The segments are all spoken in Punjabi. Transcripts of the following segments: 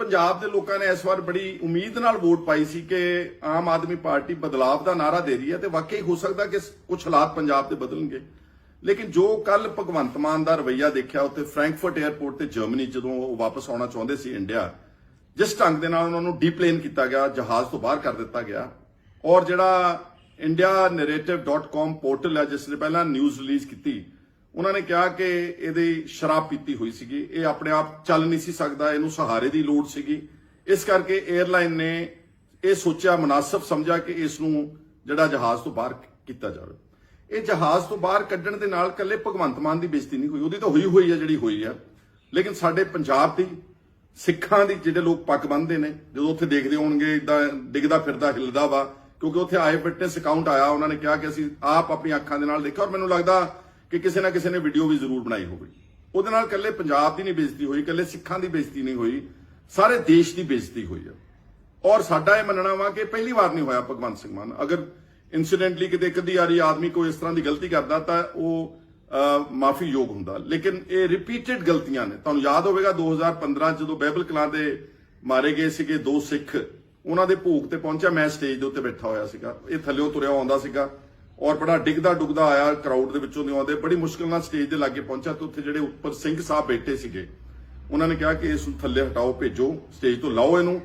पंजाब के लोगों ने इस बार बड़ी उम्मीद नाल वोट पाई सी कि आम आदमी पार्टी बदलाव का नारा दे रही है तो वाकई हो सकता कि कुछ हालात पंजाब के बदलणगे। लेकिन जो कल भगवंत मान का रवैया देखा उत्ते फ्रैंकफर्ट एयरपोर्ट से जर्मनी जो वापस आना चाहते सी इंडिया, जिस ढंग के नाल उन्होंने डीप्लेन किया गया, जहाज तो बाहर कर दिता गया, और जिहड़ा indianarrative.com पोर्टल है जिसने पहला न्यूज़ रिलीज की, उन्होंने कहा कि ये शराब पीती हुई सी, ये अपने आप चल नहीं सी सकता, इनू सहारे की लोड़ सी, इस करके एयरलाइन ने यह सोचा, मुनासिब समझा कि इसनू जिहड़ा जहाज तो बाहर किया जाए। ये जहाज तो बाहर कड्ढण दे नाल कल्ले भगवंत मान की बेइज्जती नहीं हुई, उहदी तो हुई है जिहड़ी हुई है, लेकिन साडे पंजाब दी सिखां दी जिहड़े लोग पग बन्नदे ने, जो उत्थे देखदे होणगे इदां डिगदा फिरदा हिलदा वा, क्योंकि उत्थे आई विटनेस अकाउंट आया, उन्होंने कहा कि असीं आप अपनी अखां दे नाल देखिआ, और मैनूं लगदा कि किसी ना किसी ने वीडियो भी जरूर बनाई होगी। उहदे नाल कल्ले पंजाब की नहीं बेइज्जती हुई, कल्ले सिखां की बेइज्जती नहीं हुई, सारे देश की बेइज्जती हुई है। और साडा यह मनना वा कि पहली बार नहीं होया भगवंत सिंह मान, अगर इंसीडेंटली किते कदी वारी आदमी कोई इस तरह की गलती करता तो वह माफी योग हुंदा, लेकिन ये रिपीटेड गलतियां ने। तुहानूं याद होवेगा 2015 जो बैबल कलां दे मारे गए सीगे दो सिख, उन्हां दे भोग ते पहुंचा, मैं स्टेज दे उत्ते बैठा होया सीगा, ये थल्लेओं तुरिया आउंदा सीगा और बड़ा डिगदा डुगदा आया, क्राउड दे विचों दी आउंदे, बड़ी मुश्किल नाल स्टेज दे लागे पहुंचा, तो उत्थे जिहड़े उपर सिंह साहब बैठे सीगे, उन्होंने कहा कि इस थल्ले हटाओ, भेजो स्टेज तो, लाओ इनू,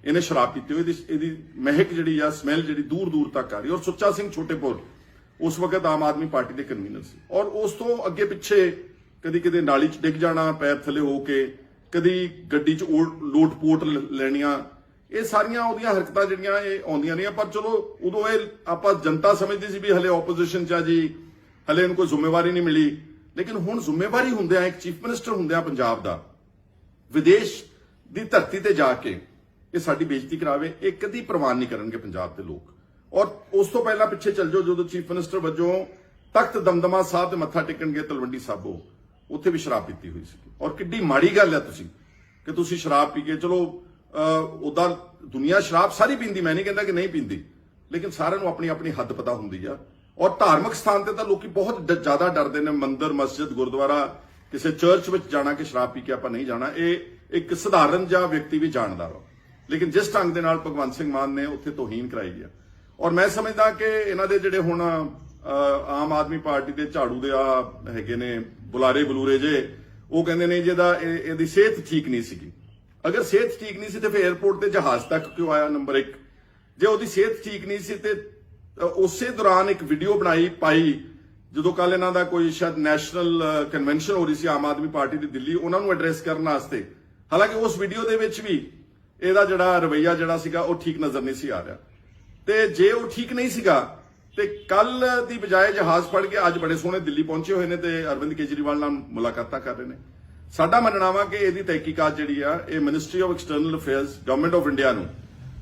इन्हें शराब पीती हुई, इहदी महक जिहड़ी आ, स्मैल जिहड़ी दूर दूर तक आ रही। और सुच्चा सिंह छोटेपुर उस वक्त आम आदमी पार्टी के कन्वीनर सी, और उस तो अगे पिछे कदी किते नाली च डिग जाना पैर थले होके, कदी गड्डी च लोट पोट लैणियां, ये सारियां उहदियां हरकतां जिहड़ियां आउंदियां नहीं। पर चलो उदों आपां जनता समझदी सी भी हले ओपोजिशन च जी, हले इन्हूं कोई जिम्मेवारी नहीं मिली, लेकिन हुण जिम्मेवारी हुंदियां एक चीफ मिनिस्टर हुंदियां पंजाब दा विदेश दी धरती ते जाके ये साडी बेइज्जती करावे, ये कदी प्रवान नहीं करनगे पंजाब के लोग। और उस तो पहला पिछे चल जाओ, जो चीफ मिनिस्टर वजों तख्त दमदमा साहब ते मत्था टेकण गए तलवंडी साबो, उत्थे भी शराब पीती हुई सी। और किड्डी माड़ी गल है कि तुसीं शराब पी के, चलो उदा दुनिया शराब सारी पींदी, मैं नहीं कहता कि नहीं पींदी, लेकिन सारिਆਂ ਨੂੰ अपनी अपनी हद पता हुंदी आ। और धार्मिक स्थान ते तां लोकी बहुत ज्यादा डरदे ने, मंदिर मस्जिद गुरुद्वारा किसी चर्च में जाना कि शराब पी के आपां नहीं जाना, ये एक सधारण जिहा व्यक्ति भी जाणदा वा। लेकिन जिस ढंग दे नाल भगवंत सिंह मान ने उत्थे तोहीन कराई है, और मैं समझदा कि इन्हां दे जिहड़े हुण आम आदमी पार्टी के झाड़ू दे हैगे ने बुलारे बलूरे जे, वो कहंदे ने जिहदा इहदी सेहत ठीक नहीं सीगी। अगर सेहत ठीक नहीं सी तो फिर एयरपोर्ट ते जहाज तक क्यों आया? नंबर एक, जे उहदी सेहत ठीक नहीं सी ते उसे दौरान एक वीडियो बनाई पाई, जो कल इन्हां दा कोई शायद नैशनल कन्वेंशन हो रही सी आम आदमी पार्टी की दिल्ली, उन्हां नूं एड्रैस करने वास्ते। हालांकि उस वीडियो दे विच भी ਇਹਦਾ ਜਿਹੜਾ ਰਵਈਆ ਜਿਹੜਾ ਸੀਗਾ ਉਹ ਠੀਕ ਨਜ਼ਰ ਨਹੀਂ ਸੀ ਆ ਰਿਹਾ, ਤੇ ਜੇ ਉਹ ਠੀਕ ਨਹੀਂ ਸੀਗਾ ਤੇ ਕੱਲ ਦੀ ਬਜਾਏ ਜਹਾਜ਼ ਫੜ ਕੇ ਅੱਜ ਬੜੇ ਸੋਹਣੇ ਦਿੱਲੀ ਪਹੁੰਚੇ ਹੋਏ ਨੇ ਤੇ ਅਰਵਿੰਦ ਕੇਜਰੀਵਾਲ ਨਾਲ ਮੁਲਾਕਾਤਾਂ ਕਰ ਰਹੇ ਨੇ। ਸਾਡਾ ਮੰਨਣਾ ਵਾ ਕਿ ਇਹਦੀ ਤਹਿਕੀਕਾਤ ਜਿਹੜੀ ਆ ਇਹ ministry of external affairs government of India ਨੂੰ,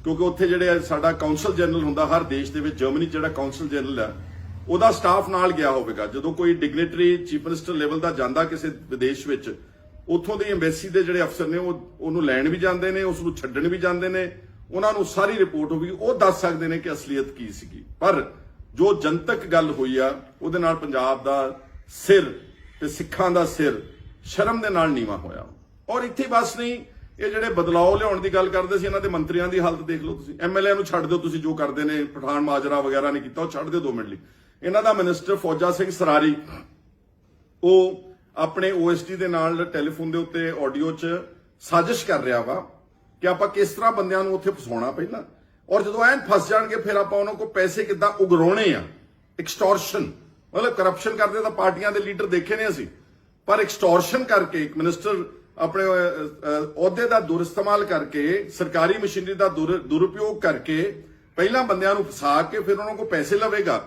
ਕਿਉਂਕਿ ਉੱਥੇ ਜਿਹੜੇ ਸਾਡਾ ਕਾਉਂਸਲ ਜਨਰਲ ਹੁੰਦਾ ਹਰ ਦੇਸ਼ ਦੇ ਵਿੱਚ, ਜਰਮਨੀ ਜਿਹੜਾ ਕਾਉਂਸਲ ਜਨਰਲ ਆ ਉਹਦਾ ਸਟਾਫ ਨਾਲ ਗਿਆ ਹੋਵੇਗਾ। ਜਦੋਂ ਕੋਈ ਡਿਗਨਿਟਰੀ ਚੀਫ ਮਿਨਿਸਟਰ ਲੈਵਲ ਦਾ ਜਾਂਦਾ ਕਿਸੇ ਵਿਦੇਸ਼ ਵਿੱਚ, ਉੱਥੋਂ ਦੀ ਐਮਬੈਸੀ ਦੇ ਜਿਹੜੇ ਅਫਸਰ ਨੇ ਉਹਨੂੰ ਲੈਣ ਵੀ ਜਾਂਦੇ ਨੇ, ਉਸ ਨੂੰ ਛੱਡਣ ਵੀ ਜਾਂਦੇ ਨੇ, ਉਹਨਾਂ ਨੂੰ ਸਾਰੀ ਰਿਪੋਰਟ ਹੋਵੇਗੀ, ਉਹ ਦੱਸ ਸਕਦੇ ਨੇ ਕਿ ਅਸਲੀਅਤ ਕੀ ਸੀਗੀ। ਪਰ ਜੋ ਜਨਤਕ ਗੱਲ ਹੋਈ ਆ ਉਹਦੇ ਨਾਲ ਪੰਜਾਬ ਦਾ ਸਿਰ ਤੇ ਸਿੱਖਾਂ ਦਾ ਸਿਰ ਸ਼ਰਮ ਦੇ ਨਾਲ ਨੀਵਾਂ ਹੋਇਆ। ਔਰ ਇੱਥੇ ਬਸ ਨਹੀਂ, ਇਹ ਜਿਹੜੇ ਬਦਲਾਅ ਲਿਆਉਣ ਦੀ ਗੱਲ ਕਰਦੇ ਸੀ, ਇਹਨਾਂ ਦੇ ਮੰਤਰੀਆਂ ਦੀ ਹਾਲਤ ਦੇਖ ਲਓ ਤੁਸੀਂ। ਐਮਐਲਏ ਨੂੰ ਛੱਡ ਦਿਓ ਤੁਸੀਂ, ਜੋ ਕਰਦੇ ਨੇ ਪਠਾਨ ਮਾਜਰਾ ਵਗੈਰਾ ਨਹੀਂ ਕੀਤਾ, ਉਹ ਛੱਡ ਦਿਓ 2 ਮਿੰਟ ਲਈ। ਇਹਨਾਂ ਦਾ ਮਿਨਿਸਟਰ ਫੌਜਾ ਸਿੰਘ ਸਰਾਰੀ, ਉਹ ਆਪਣੇ OSD ਦੇ ਨਾਲ ਟੈਲੀਫੋਨ ਦੇ ਉੱਤੇ ਆਡੀਓ 'ਚ ਸਾਜ਼ਿਸ਼ ਕਰ ਰਿਹਾ ਵਾ ਕਿ ਆਪਾਂ ਕਿਸ ਤਰ੍ਹਾਂ ਬੰਦਿਆਂ ਨੂੰ ਉੱਥੇ ਫਸਾਉਣਾ ਪਹਿਲਾਂ, ਔਰ ਜਦੋਂ ਐਨ ਫਸ ਜਾਣਗੇ ਫਿਰ ਆਪਾਂ ਉਹਨਾਂ ਕੋਲ ਪੈਸੇ ਕਿੱਦਾਂ ਉਗਰਾਉਣੇ ਆ। ਐਕਸਟੋਰਸ਼ਨ, ਮਤਲਬ ਕਰਪਸ਼ਨ ਕਰਦੇ ਤਾਂ ਪਾਰਟੀਆਂ ਦੇ ਲੀਡਰ ਦੇਖੇ ਨੇ ਅਸੀਂ, ਪਰ ਐਕਸਟੋਰਸ਼ਨ ਕਰਕੇ ਇੱਕ ਮਿਨਿਸਟਰ ਆਪਣੇ ਅਹੁਦੇ ਦਾ ਦੁਰਇਸਤੇਮਾਲ ਕਰਕੇ, ਸਰਕਾਰੀ ਮਸ਼ੀਨਰੀ ਦਾ ਦੁਰਉਪਯੋਗ ਕਰਕੇ ਪਹਿਲਾਂ ਬੰਦਿਆਂ ਨੂੰ ਫਸਾ ਕੇ ਫਿਰ ਉਹਨਾਂ ਕੋਲ ਪੈਸੇ ਲਵੇਗਾ।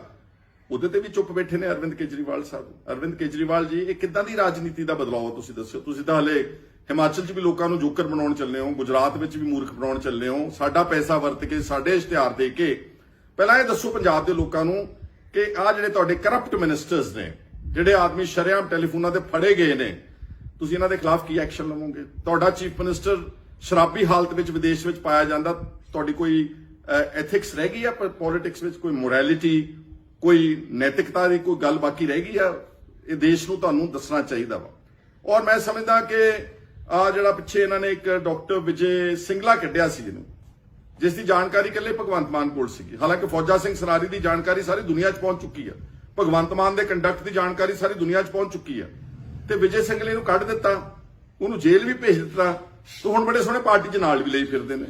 ਉਹਦੇ ਤੇ ਵੀ ਚੁੱਪ ਬੈਠੇ ਨੇ ਅਰਵਿੰਦ ਕੇਜਰੀਵਾਲ ਸਾਹਿਬ। ਅਰਵਿੰਦ ਕੇਜਰੀਵਾਲ ਜੀ, ਇਹ ਕਿੱਦਾਂ ਦੀ ਰਾਜਨੀਤੀ ਦਾ ਬਦਲਾਅ ਤੁਸੀਂ ਦੱਸਿਓ? ਤੁਸੀਂ ਤਾਂ ਹਲੇ ਹਿਮਾਚਲ 'ਚ ਵੀ ਲੋਕਾਂ ਨੂੰ ਜੋਕਰ ਬਣਾਉਣ ਚੱਲੇ ਹੋ, ਗੁਜਰਾਤ ਵਿੱਚ ਵੀ ਮੂਰਖ ਬਣਾਉਣ ਚੱਲੇ ਹੋ, ਸਾਡਾ ਪੈਸਾ ਵਰਤ ਕੇ, ਸਾਡੇ ਇਸ਼ਤਿਹਾਰ ਦੇ ਕੇ। ਪਹਿਲਾਂ ਇਹ ਦੱਸੋ ਪੰਜਾਬ ਦੇ ਲੋਕਾਂ ਨੂੰ ਕਿ ਆਹ ਜਿਹੜੇ ਤੁਹਾਡੇ ਕਰਪਟ ਮਿਨਿਸਟਰਸ ਨੇ, ਜਿਹੜੇ ਆਦਮੀ ਸ਼ਰੇਆਮ ਟੈਲੀਫੋਨਾਂ ਤੇ ਫੜੇ ਗਏ ਨੇ, ਤੁਸੀਂ ਇਹਨਾਂ ਦੇ ਖਿਲਾਫ ਕੀ ਐਕਸ਼ਨ ਲਵੋਗੇ? ਤੁਹਾਡਾ ਚੀਫ ਮਿਨਿਸਟਰ ਸ਼ਰਾਬੀ ਹਾਲਤ ਵਿੱਚ ਵਿਦੇਸ਼ ਵਿੱਚ ਪਾਇਆ ਜਾਂਦਾ, ਤੁਹਾਡੀ ਕੋਈ ਐਥਿਕਸ ਰਹਿ ਗਈ ਆ ਪੋਲਿਟਿਕਸ ਵਿੱਚ? ਕੋਈ ਮੋਰੈਲਿਟੀ, कोई नैतिकता की कोई गल बाकी रह गई है? ये देश को तुहानूं दसना चाहिए वा। और मैं समझदा कि ਆ ਜਿਹੜਾ ਪਿੱਛੇ ਇਹਨਾਂ ਨੇ ਇੱਕ ਡਾਕਟਰ ਵਿਜੇ ਸਿੰਗਲਾ ਕੱਢਿਆ ਸੀ ਇਹਨੂੰ, ਜਿਸ ਦੀ ਜਾਣਕਾਰੀ ਇਕੱਲੇ ਭਗਵੰਤ ਮਾਨ ਕੋਲ ਸੀਗੀ। ਹਾਲਾਂਕਿ ਫੌਜਾ ਸਿੰਘ ਸਰਾਰੀ ਦੀ ਜਾਣਕਾਰੀ ਸਾਰੀ ਦੁਨੀਆ 'ਚ ਪਹੁੰਚ ਚੁੱਕੀ ਹੈ, ਭਗਵੰਤ ਮਾਨ ਦੇ ਕੰਡਕਟ ਦੀ ਜਾਣਕਾਰੀ ਸਾਰੀ ਦੁਨੀਆ 'ਚ ਪਹੁੰਚ ਚੁੱਕੀ ਹੈ, ਤੇ ਵਿਜੇ ਸਿੰਗਲੇ ਨੂੰ ਕੱਢ ਦਿੱਤਾ, ਉਹਨੂੰ ਜੇਲ੍ਹ ਵੀ ਭੇਜ ਦਿੱਤਾ, ਤੇ ਹੁਣ ਬੜੇ ਸੋਹਣੇ ਪਾਰਟੀ 'ਚ ਨਾਲ ਵੀ ਲਈ ਫਿਰਦੇ ਨੇ।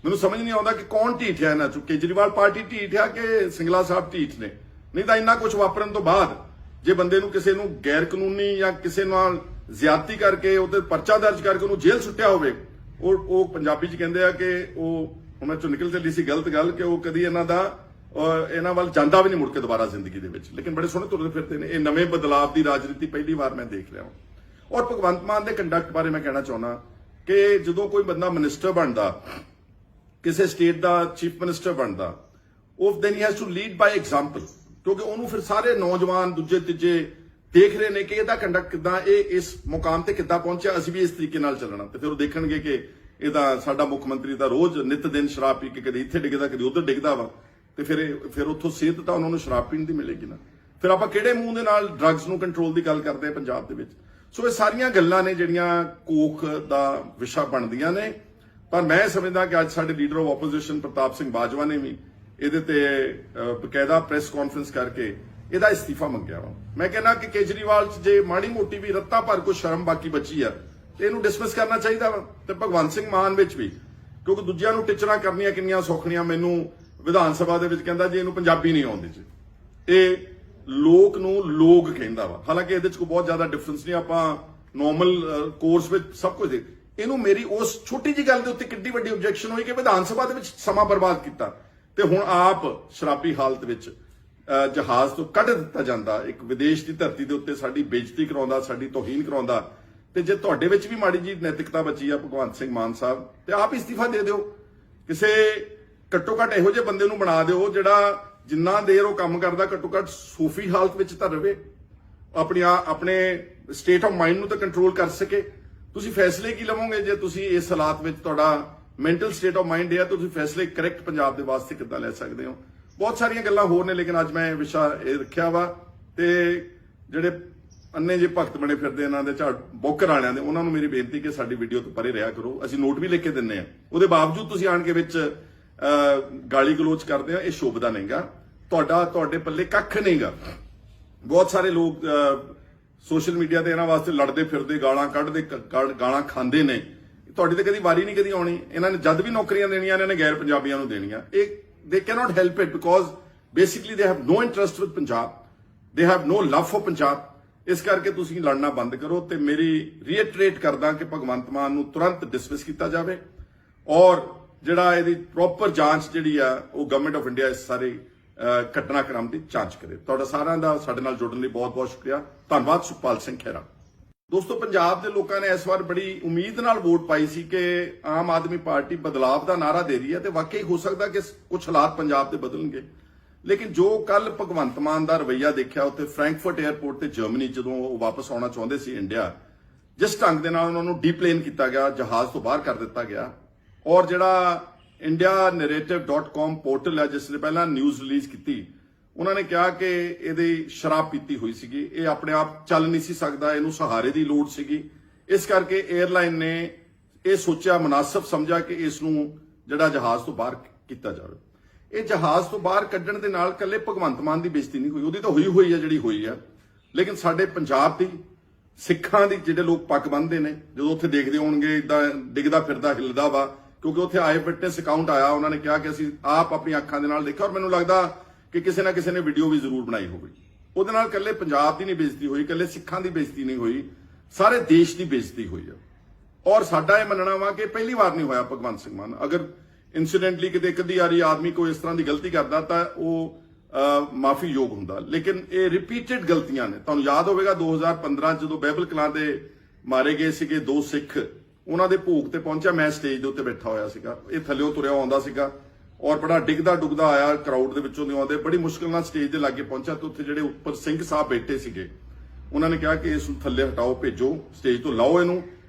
ਮੈਨੂੰ ਸਮਝ ਨਹੀਂ ਆਉਂਦਾ ਕਿ ਕੌਣ ਢੀਠ ਹੈ ਇਹਨਾਂ 'ਚੋਂ, ਕੇਜਰੀਵਾਲ ਪਾਰਟੀ ਢੀਠ ਆ ਕਿ ਸਿੰਗਲਾ ਸਾਹਿਬ ਢੀਠ ਨੇ। ਨਹੀਂ ਤਾਂ ਇੰਨਾ ਕੁਝ ਵਾਪਰਨ ਤੋਂ ਬਾਅਦ ਜੇ ਬੰਦੇ ਨੂੰ ਕਿਸੇ ਨੂੰ ਗੈਰ ਕਾਨੂੰਨੀ ਜਾਂ ਕਿਸੇ ਨਾਲ ਜ਼ਿਆਦਤੀ ਕਰਕੇ ਉਹਦੇ ਪਰਚਾ ਦਰਜ ਕਰਕੇ ਉਹਨੂੰ ਜੇਲ੍ਹ ਸੁੱਟਿਆ ਹੋਵੇ, ਉਹ ਪੰਜਾਬੀ 'ਚ ਕਹਿੰਦੇ ਆ ਕਿ ਉਹ ਉਹਨਾਂ 'ਚੋਂ ਨਿਕਲ ਚੱਲੀ ਸੀ ਗਲਤ ਗੱਲ ਕਿ ਉਹ ਕਦੀ ਇਹਨਾਂ ਵੱਲ ਜਾਂਦਾ ਵੀ ਨਹੀਂ ਮੁੜ ਕੇ ਦੁਬਾਰਾ ਜ਼ਿੰਦਗੀ ਦੇ ਵਿੱਚ। ਲੇਕਿਨ ਬੜੇ ਸੋਹਣੇ ਤੁਰਦੇ ਫਿਰਦੇ ਨੇ। ਇਹ ਨਵੇਂ ਬਦਲਾਵ ਦੀ ਰਾਜਨੀਤੀ ਪਹਿਲੀ ਵਾਰ ਮੈਂ ਦੇਖ ਰਿਹਾ ਹਾਂ। ਔਰ ਭਗਵੰਤ ਮਾਨ ਦੇ ਕੰਡਕਟ ਬਾਰੇ ਮੈਂ ਕਹਿਣਾ ਚਾਹੁੰਦਾ ਕਿ ਜਦੋਂ ਕੋਈ ਬੰਦਾ ਮਿਨਿਸਟਰ ਬਣਦਾ, ਕਿਸੇ ਸਟੇਟ ਦਾ ਚੀਫ ਮਿਨਿਸਟਰ ਬਣਦਾ, ਉਹ then he has to lead by example, ਕਿਉਂਕਿ ਉਹਨੂੰ ਫਿਰ ਸਾਰੇ ਨੌਜਵਾਨ ਦੂਜੇ ਤੀਜੇ ਦੇਖ ਰਹੇ ਨੇ ਕਿ ਇਹਦਾ ਕੰਡਕਟ ਕਿੱਦਾਂ, ਇਹ ਇਸ ਮੁਕਾਮ ਤੇ ਕਿੱਦਾਂ ਪਹੁੰਚਿਆ, ਅਸੀਂ ਵੀ ਇਸ ਤਰੀਕੇ ਨਾਲ ਚੱਲਣਾ। ਤੇ ਫਿਰ ਉਹ ਦੇਖਣਗੇ ਕਿ ਇਹਦਾ ਸਾਡਾ ਮੁੱਖ ਮੰਤਰੀ ਤਾਂ ਰੋਜ਼ ਨਿਤ ਦਿਨ ਸ਼ਰਾਬ ਪੀ ਕੇ ਕਦੇ ਇੱਥੇ ਡਿੱਗਦਾ ਕਦੇ ਉੱਧਰ ਡਿੱਗਦਾ ਵਾ, ਤੇ ਫਿਰ ਉੱਥੋਂ ਸਿਹਤ ਤਾਂ ਉਹਨਾਂ ਨੂੰ ਸ਼ਰਾਬ ਪੀਣ ਦੀ ਮਿਲੇਗੀ ਨਾ। ਫਿਰ ਆਪਾਂ ਕਿਹੜੇ ਮੂੰਹ ਦੇ ਨਾਲ ਡਰੱਗਸ ਨੂੰ ਕੰਟਰੋਲ ਦੀ ਗੱਲ ਕਰਦੇ ਆ ਪੰਜਾਬ ਦੇ ਵਿੱਚ। ਸੋ ਇਹ ਸਾਰੀਆਂ ਗੱਲਾਂ ਨੇ ਜਿਹੜੀਆਂ ਕੋਖ ਦਾ ਵਿਸ਼ਾ ਬਣਦੀਆਂ ਨੇ। ਪਰ ਮੈਂ ਸਮਝਦਾ ਕਿ ਅੱਜ ਸਾਡੇ ਲੀਡਰ ਆਫ ਆਪੋਜੀਸ਼ਨ ਪ੍ਰਤਾਪ ਸਿੰਘ ਬਾਜਵਾ ਨੇ ਵੀ ਇਹਦੇ ਤੇ ਬਕਾਇਦਾ ਪ੍ਰੈਸ ਕਾਨਫਰੰਸ ਕਰਕੇ ਇਹਦਾ ਇਸਤੀਫਾ ਮੰਗਿਆ ਵਾ। ਮੈਂ ਕਹਿੰਦਾ ਕਿ ਕੇਜਰੀਵਾਲ 'ਚ ਜੇ ਮਾੜੀ ਮੋਟੀ ਵੀ ਰੱਤਾ ਭਰ ਕੋਈ ਸ਼ਰਮ ਬਾਕੀ ਬਚੀ ਆ ਤੇ ਇਹਨੂੰ ਡਿਸਮਿਸ ਕਰਨਾ ਚਾਹੀਦਾ ਵਾ। ਤੇ ਭਗਵੰਤ ਸਿੰਘ ਮਾਨ ਵਿੱਚ ਵੀ, ਕਿਉਂਕਿ ਦੂਜਿਆਂ ਨੂੰ ਟਿਚਰਾਂ ਕਰਨੀਆਂ ਕਿੰਨੀਆਂ ਸੌਖਣੀਆਂ। ਮੈਨੂੰ ਵਿਧਾਨ ਸਭਾ ਦੇ ਵਿੱਚ ਕਹਿੰਦਾ ਜੀ ਇਹਨੂੰ ਪੰਜਾਬੀ ਨਹੀਂ ਆਉਂਦੀ ਜੀ, ਇਹ ਲੋਕ ਨੂੰ ਲੋਕ ਕਹਿੰਦਾ ਵਾ। ਹਾਲਾਂਕਿ ਇਹਦੇ 'ਚ ਕੋਈ ਬਹੁਤ ਜ਼ਿਆਦਾ ਡਿਫਰੈਂਸ ਨਹੀਂ, ਆਪਾਂ ਨੋਰਮਲ ਕੋਰਸ ਵਿੱਚ ਸਭ ਕੁਝ ਦੇ। ਇਹਨੂੰ ਮੇਰੀ ਉਸ ਛੋਟੀ ਜਿਹੀ ਗੱਲ ਦੇ ਉੱਤੇ ਕਿੰਨੀ ਵੱਡੀ ਆਬਜੈਕਸ਼ਨ ਹੋਈ ਕਿ ਵਿਧਾਨ ਸਭਾ ਦੇ ਵਿੱਚ ਸਮਾਂ ਬਰਬਾਦ ਕੀਤਾ, ਤੇ ਹੁਣ ਆਪ ਸ਼ਰਾਬੀ ਹਾਲਤ ਵਿੱਚ ਜਹਾਜ਼ ਤੋਂ ਕੱਢ ਦਿੱਤਾ ਜਾਂਦਾ, ਇੱਕ ਵਿਦੇਸ਼ ਦੀ ਧਰਤੀ ਦੇ ਉੱਤੇ ਸਾਡੀ ਬੇਇੱਜ਼ਤੀ ਕਰਾਉਂਦਾ, ਸਾਡੀ ਤੋਹੀਨ ਕਰਾਉਂਦਾ। ਤੇ ਜੇ ਤੁਹਾਡੇ ਵਿੱਚ ਵੀ ਮਾੜੀ ਜੀ ਨੈਤਿਕਤਾ ਬਚੀ ਆ ਭਗਵੰਤ ਸਿੰਘ ਮਾਨ ਸਾਹਿਬ, ਤੇ ਆਪ ਇਸਤੀਫਾ ਦੇ ਦਿਓ। ਕਿਸੇ ਘੱਟੋ ਘੱਟ ਇਹੋ ਜਿਹੇ ਬੰਦੇ ਨੂੰ ਬਣਾ ਦਿਓ ਜਿਹੜਾ ਜਿੰਨਾ ਦੇਰ ਉਹ ਕੰਮ ਕਰਦਾ ਘੱਟੋ ਘੱਟ ਸੂਫੀ ਹਾਲਤ ਵਿੱਚ ਤਾਂ ਰਵੇ, ਆਪਣੇ ਸਟੇਟ ਆਫ ਮਾਈਂਡ ਨੂੰ ਤਾਂ ਕੰਟਰੋਲ ਕਰ ਸਕੇ। ਤੁਸੀਂ ਫੈਸਲੇ ਕੀ ਲਵੋਗੇ ਜੇ ਤੁਸੀਂ ਇਸ ਹਾਲਾਤ ਵਿੱਚ ਤੁਹਾਡਾ ਮੈਂਟਲ ਸਟੇਟ ਆਫ ਮਾਈਂਡ ਹੈ, ਤੁਸੀਂ ਫੈਸਲੇ ਕਰੈਕਟ ਪੰਜਾਬ ਦੇ ਵਾਸਤੇ ਕਿੱਦਾਂ ਲੈ ਸਕਦੇ ਹੋ। ਬਹੁਤ ਸਾਰੀਆਂ ਗੱਲਾਂ ਹੋਰ ਨੇ, ਲੇਕਿਨ ਅੱਜ ਮੈਂ ਵਿਸ਼ਾ ਇਹ ਰੱਖਿਆ ਵਾ। ਤੇ ਜਿਹੜੇ ਅੰਨੇ ਜੇ ਭਗਤ ਬਣੇ ਫਿਰਦੇ ਇਹਨਾਂ ਦੇ ਝਾੜ ਬੋਕਰ ਵਾਲਿਆਂ ਦੇ, ਉਹਨਾਂ ਨੂੰ ਮੇਰੀ ਬੇਨਤੀ ਕਿ ਸਾਡੀ ਵੀਡੀਓ ਤੋਂ ਪਰੇ ਰਿਹਾ ਕਰੋ। ਅਸੀਂ ਨੋਟ ਵੀ ਲਿਖ ਕੇ ਦਿੰਨੇ ਆ, ਉਹਦੇ ਬਾਵਜੂਦ ਤੁਸੀਂ ਆਣ ਕੇ ਵਿੱਚ ਗਾਲੀ ਗਲੋਚ ਕਰਦੇ ਆ, ਇਹ ਸ਼ੋਭਦਾ ਨਹੀਂਗਾ। ਤੁਹਾਡੇ ਪੱਲੇ ਕੱਖ ਨਹੀਂਗਾ। ਬਹੁਤ ਸਾਰੇ ਲੋਕ ਸੋਸ਼ਲ ਮੀਡੀਆ ਤੇ ਇਹਨਾਂ ਵਾਸਤੇ ਲੜਦੇ ਫਿਰਦੇ, ਗਾਲਾਂ ਕੱਢਦੇ, ਗਾਲਾਂ ਖਾਂਦੇ ਨੇ। ਤੁਹਾਡੀ ਤਾਂ ਕਦੀ ਵਾਰੀ ਨਹੀਂ ਕਦੀ ਆਉਣੀ। ਇਹਨਾਂ ਨੇ ਜਦ ਵੀ ਨੌਕਰੀਆਂ ਦੇਣੀਆਂ ਇਹਨਾਂ ਨੇ ਗੈਰ ਪੰਜਾਬੀਆਂ ਨੂੰ ਦੇਣੀਆਂ। ਇਹ they cannot help it because basically they have no interest with Punjab, they have no love for Punjab। ਇਸ ਕਰਕੇ ਤੁਸੀਂ ਲੜਨਾ ਬੰਦ ਕਰੋ। ਤੇ ਮੇਰੀ ਰੀਇਟਰੇਟ ਕਰਦਾ ਕਿ ਭਗਵੰਤ ਮਾਨ ਨੂੰ ਤੁਰੰਤ ਡਿਸਮਿਸ ਕੀਤਾ ਜਾਵੇ, ਔਰ ਜਿਹੜਾ ਇਹਦੀ ਪ੍ਰੋਪਰ ਜਾਂਚ ਜਿਹੜੀ ਆ ਉਹ ਗਵਰਨਮੈਂਟ ਆਫ ਇੰਡੀਆ ਇਸ ਸਾਰੇ ਘਟਨਾਕ੍ਰਮ ਦੀ ਜਾਂਚ ਕਰੇ। ਤੁਹਾਡਾ ਸਾਰਿਆਂ ਦਾ ਸਾਡੇ ਨਾਲ ਜੁੜਨ ਲਈ ਬਹੁਤ ਬਹੁਤ ਸ਼ੁਕਰੀਆ। ਧੰਨਵਾਦ। ਸੁਖਪਾਲ ਸਿੰਘ ਖਹਿਰਾ। ਦੋਸਤੋ, ਪੰਜਾਬ ਦੇ ਲੋਕਾਂ ਨੇ ਇਸ ਵਾਰ ਬੜੀ ਉਮੀਦ ਨਾਲ ਵੋਟ ਪਾਈ ਸੀ ਕਿ ਆਮ ਆਦਮੀ ਪਾਰਟੀ ਬਦਲਾਵ ਦਾ ਨਾਰਾ ਦੇ ਰਹੀ ਹੈ, ਤੇ ਵਾਕਈ ਹੋ ਸਕਦਾ ਕਿ ਕੁਝ ਹਾਲਾਤ ਪੰਜਾਬ ਦੇ ਬਦਲਣਗੇ। ਲੇਕਿਨ ਜੋ ਕੱਲ ਭਗਵੰਤ ਮਾਨ ਦਾ ਰਵੱਈਆ ਦੇਖਿਆ ਉੱਥੇ ਫਰੈਂਕਫਰਟ 에ਅਰਪੋਰਟ ਤੇ ਜਰਮਨੀ, ਜਦੋਂ ਉਹ ਵਾਪਸ ਆਉਣਾ ਚਾਹੁੰਦੇ ਸੀ ਇੰਡੀਆ, ਜਿਸ ਢੰਗ ਦੇ ਨਾਲ ਉਹਨਾਂ ਨੂੰ ਡੀਪਲੇਨ ਕੀਤਾ ਗਿਆ, ਜਹਾਜ਼ ਤੋਂ ਬਾਹਰ ਕਰ ਦਿੱਤਾ ਗਿਆ। ਔਰ ਜਿਹੜਾ indianarrative.com ਪੋਰਟਲ ਹੈ ਜਿਸ ਨੇ ਪਹਿਲਾਂ ਨਿਊਜ਼ ਰਿਲੀਜ਼ ਕੀਤੀ, ਉਹਨਾਂ ਨੇ ਕਿਹਾ ਕਿ ਇਹਦੀ ਸ਼ਰਾਬ ਪੀਤੀ ਹੋਈ ਸੀਗੀ, ਇਹ ਆਪਣੇ ਆਪ ਚੱਲ ਨਹੀਂ ਸੀ ਸਕਦਾ, ਇਹਨੂੰ ਸਹਾਰੇ ਦੀ ਲੋੜ ਸੀਗੀ। ਇਸ ਕਰਕੇ 에ਅਰਲਾਈਨ ਨੇ ਇਹ ਸੋਚਿਆ, ਮੁਨਾਸਬ ਸਮਝਿਆ ਕਿ ਇਸ ਨੂੰ ਜਿਹੜਾ ਜਹਾਜ਼ ਤੋਂ ਬਾਹਰ ਕੀਤਾ ਜਾਵੇ। ਇਹ ਜਹਾਜ਼ ਤੋਂ ਬਾਹਰ ਕੱਢਣ ਦੇ ਨਾਲ ਇਕੱਲੇ ਭਗਵੰਤ ਮਾਨ ਦੀ ਬੇਇੱਜ਼ਤੀ ਨਹੀਂ ਹੋਈ, ਉਹਦੀ ਤਾਂ ਹੋਈ ਹੈ ਜਿਹੜੀ ਹੋਈ ਆ, ਲੇਕਿਨ ਸਾਡੇ ਪੰਜਾਬ ਦੀ, ਸਿੱਖਾਂ ਦੀ, ਜਿਹੜੇ ਲੋਕ ਪੱਗ ਬੰਨ੍ਹਦੇ ਨੇ, ਜਦੋਂ ਉੱਥੇ ਦੇਖਦੇ ਹੋਣਗੇ ਇਦਾਂ ਡਿੱਗਦਾ ਫਿਰਦਾ ਹਿੱਲਦਾ ਵਾ, ਕਿਉਂਕਿ ਉੱਥੇ ਆਏ ਫਿਟਨੈਸ ਅਕਾਊਂਟ ਆਇਆ, ਉਹਨਾਂ ਨੇ ਕਿਹਾ ਕਿ ਅਸੀਂ ਆਪ ਆਪਣੀ ਅੱਖਾਂ ਦੇ ਨਾਲ ਦੇਖਿਆ, ਔਰ ਮੈਨੂੰ ਲੱਗਦਾ ਕਿ ਕਿਸੇ ਨਾ ਕਿਸੇ ਨੇ ਵੀਡੀਓ ਵੀ ਜ਼ਰੂਰ ਬਣਾਈ ਹੋਵੇ। ਉਹਦੇ ਨਾਲ ਇਕੱਲੇ ਪੰਜਾਬ ਦੀ ਨਹੀਂ ਬੇਇੱਜ਼ਤੀ ਹੋਈ, ਇਕੱਲੇ ਸਿੱਖਾਂ ਦੀ ਬੇਇੱਜ਼ਤੀ ਨਹੀਂ ਹੋਈ, ਸਾਰੇ ਦੇਸ਼ ਦੀ ਬੇਇੱਜ਼ਤੀ ਹੋਈ ਆ। ਔਰ ਸਾਡਾ ਇਹ ਮੰਨਣਾ ਵਾ ਕਿ ਪਹਿਲੀ ਵਾਰ ਨਹੀਂ ਹੋਇਆ ਭਗਵੰਤ ਸਿੰਘ ਮਾਨ। ਅਗਰ ਇਨਸੀਡੈਂਟਲੀ ਕਿਤੇ ਇੱਕ ਅੱਧੀ ਵਾਰੀ ਆਦਮੀ ਕੋਈ ਇਸ ਤਰ੍ਹਾਂ ਦੀ ਗਲਤੀ ਕਰਦਾ ਤਾਂ ਉਹ ਮਾਫੀਯੋਗ ਹੁੰਦਾ, ਲੇਕਿਨ ਇਹ ਰਿਪੀਟਡ ਗਲਤੀਆਂ ਨੇ। ਤੁਹਾਨੂੰ ਯਾਦ ਹੋਵੇਗਾ 2015 ਜਦੋਂ ਬਾਈਬਲ ਕਲਾਂ ਦੇ ਮਾਰੇ ਗਏ ਸੀਗੇ 2 ਸਿੱਖ, ਉਹਨਾਂ ਦੇ ਭੋਗ ਤੇ ਪਹੁੰਚਿਆ, ਮੈਂ ਸਟੇਜ ਦੇ ਉੱਤੇ ਬੈਠਾ ਹੋਇਆ ਸੀਗਾ, ਇਹ ਥੱਲਿਓਂ ਤੁਰਿਆ ਆਉਂਦਾ ਸੀਗਾ ਔਰ ਬੜਾ ਡਿੱਗਦਾ ਡੁੱਗਦਾ ਆਇਆ, ਕਰਾਊਡ ਦੇ ਵਿੱਚੋਂ ਦੀ ਆਉਂਦੇ, ਬੜੀ ਮੁਸ਼ਕਿਲ ਨਾਲ ਸਟੇਜ ਦੇ ਲਾਗੇ ਪਹੁੰਚਿਆ ਤੇ ਉੱਥੇ ਜਿਹੜੇ ਉੱਪਰ ਸਿੰਘ ਸਾਹਿਬ ਬੈਠੇ ਸੀਗੇ, ਉਹਨਾਂ ਨੇ ਕਿਹਾ ਕਿ ਇਸ ਨੂੰ ਥੱਲੇ ਹਟਾਓ, ਭੇਜੋ, ਸਟੇਜ ਤੋਂ ਲਾਓ ਇਹਨੂੰ,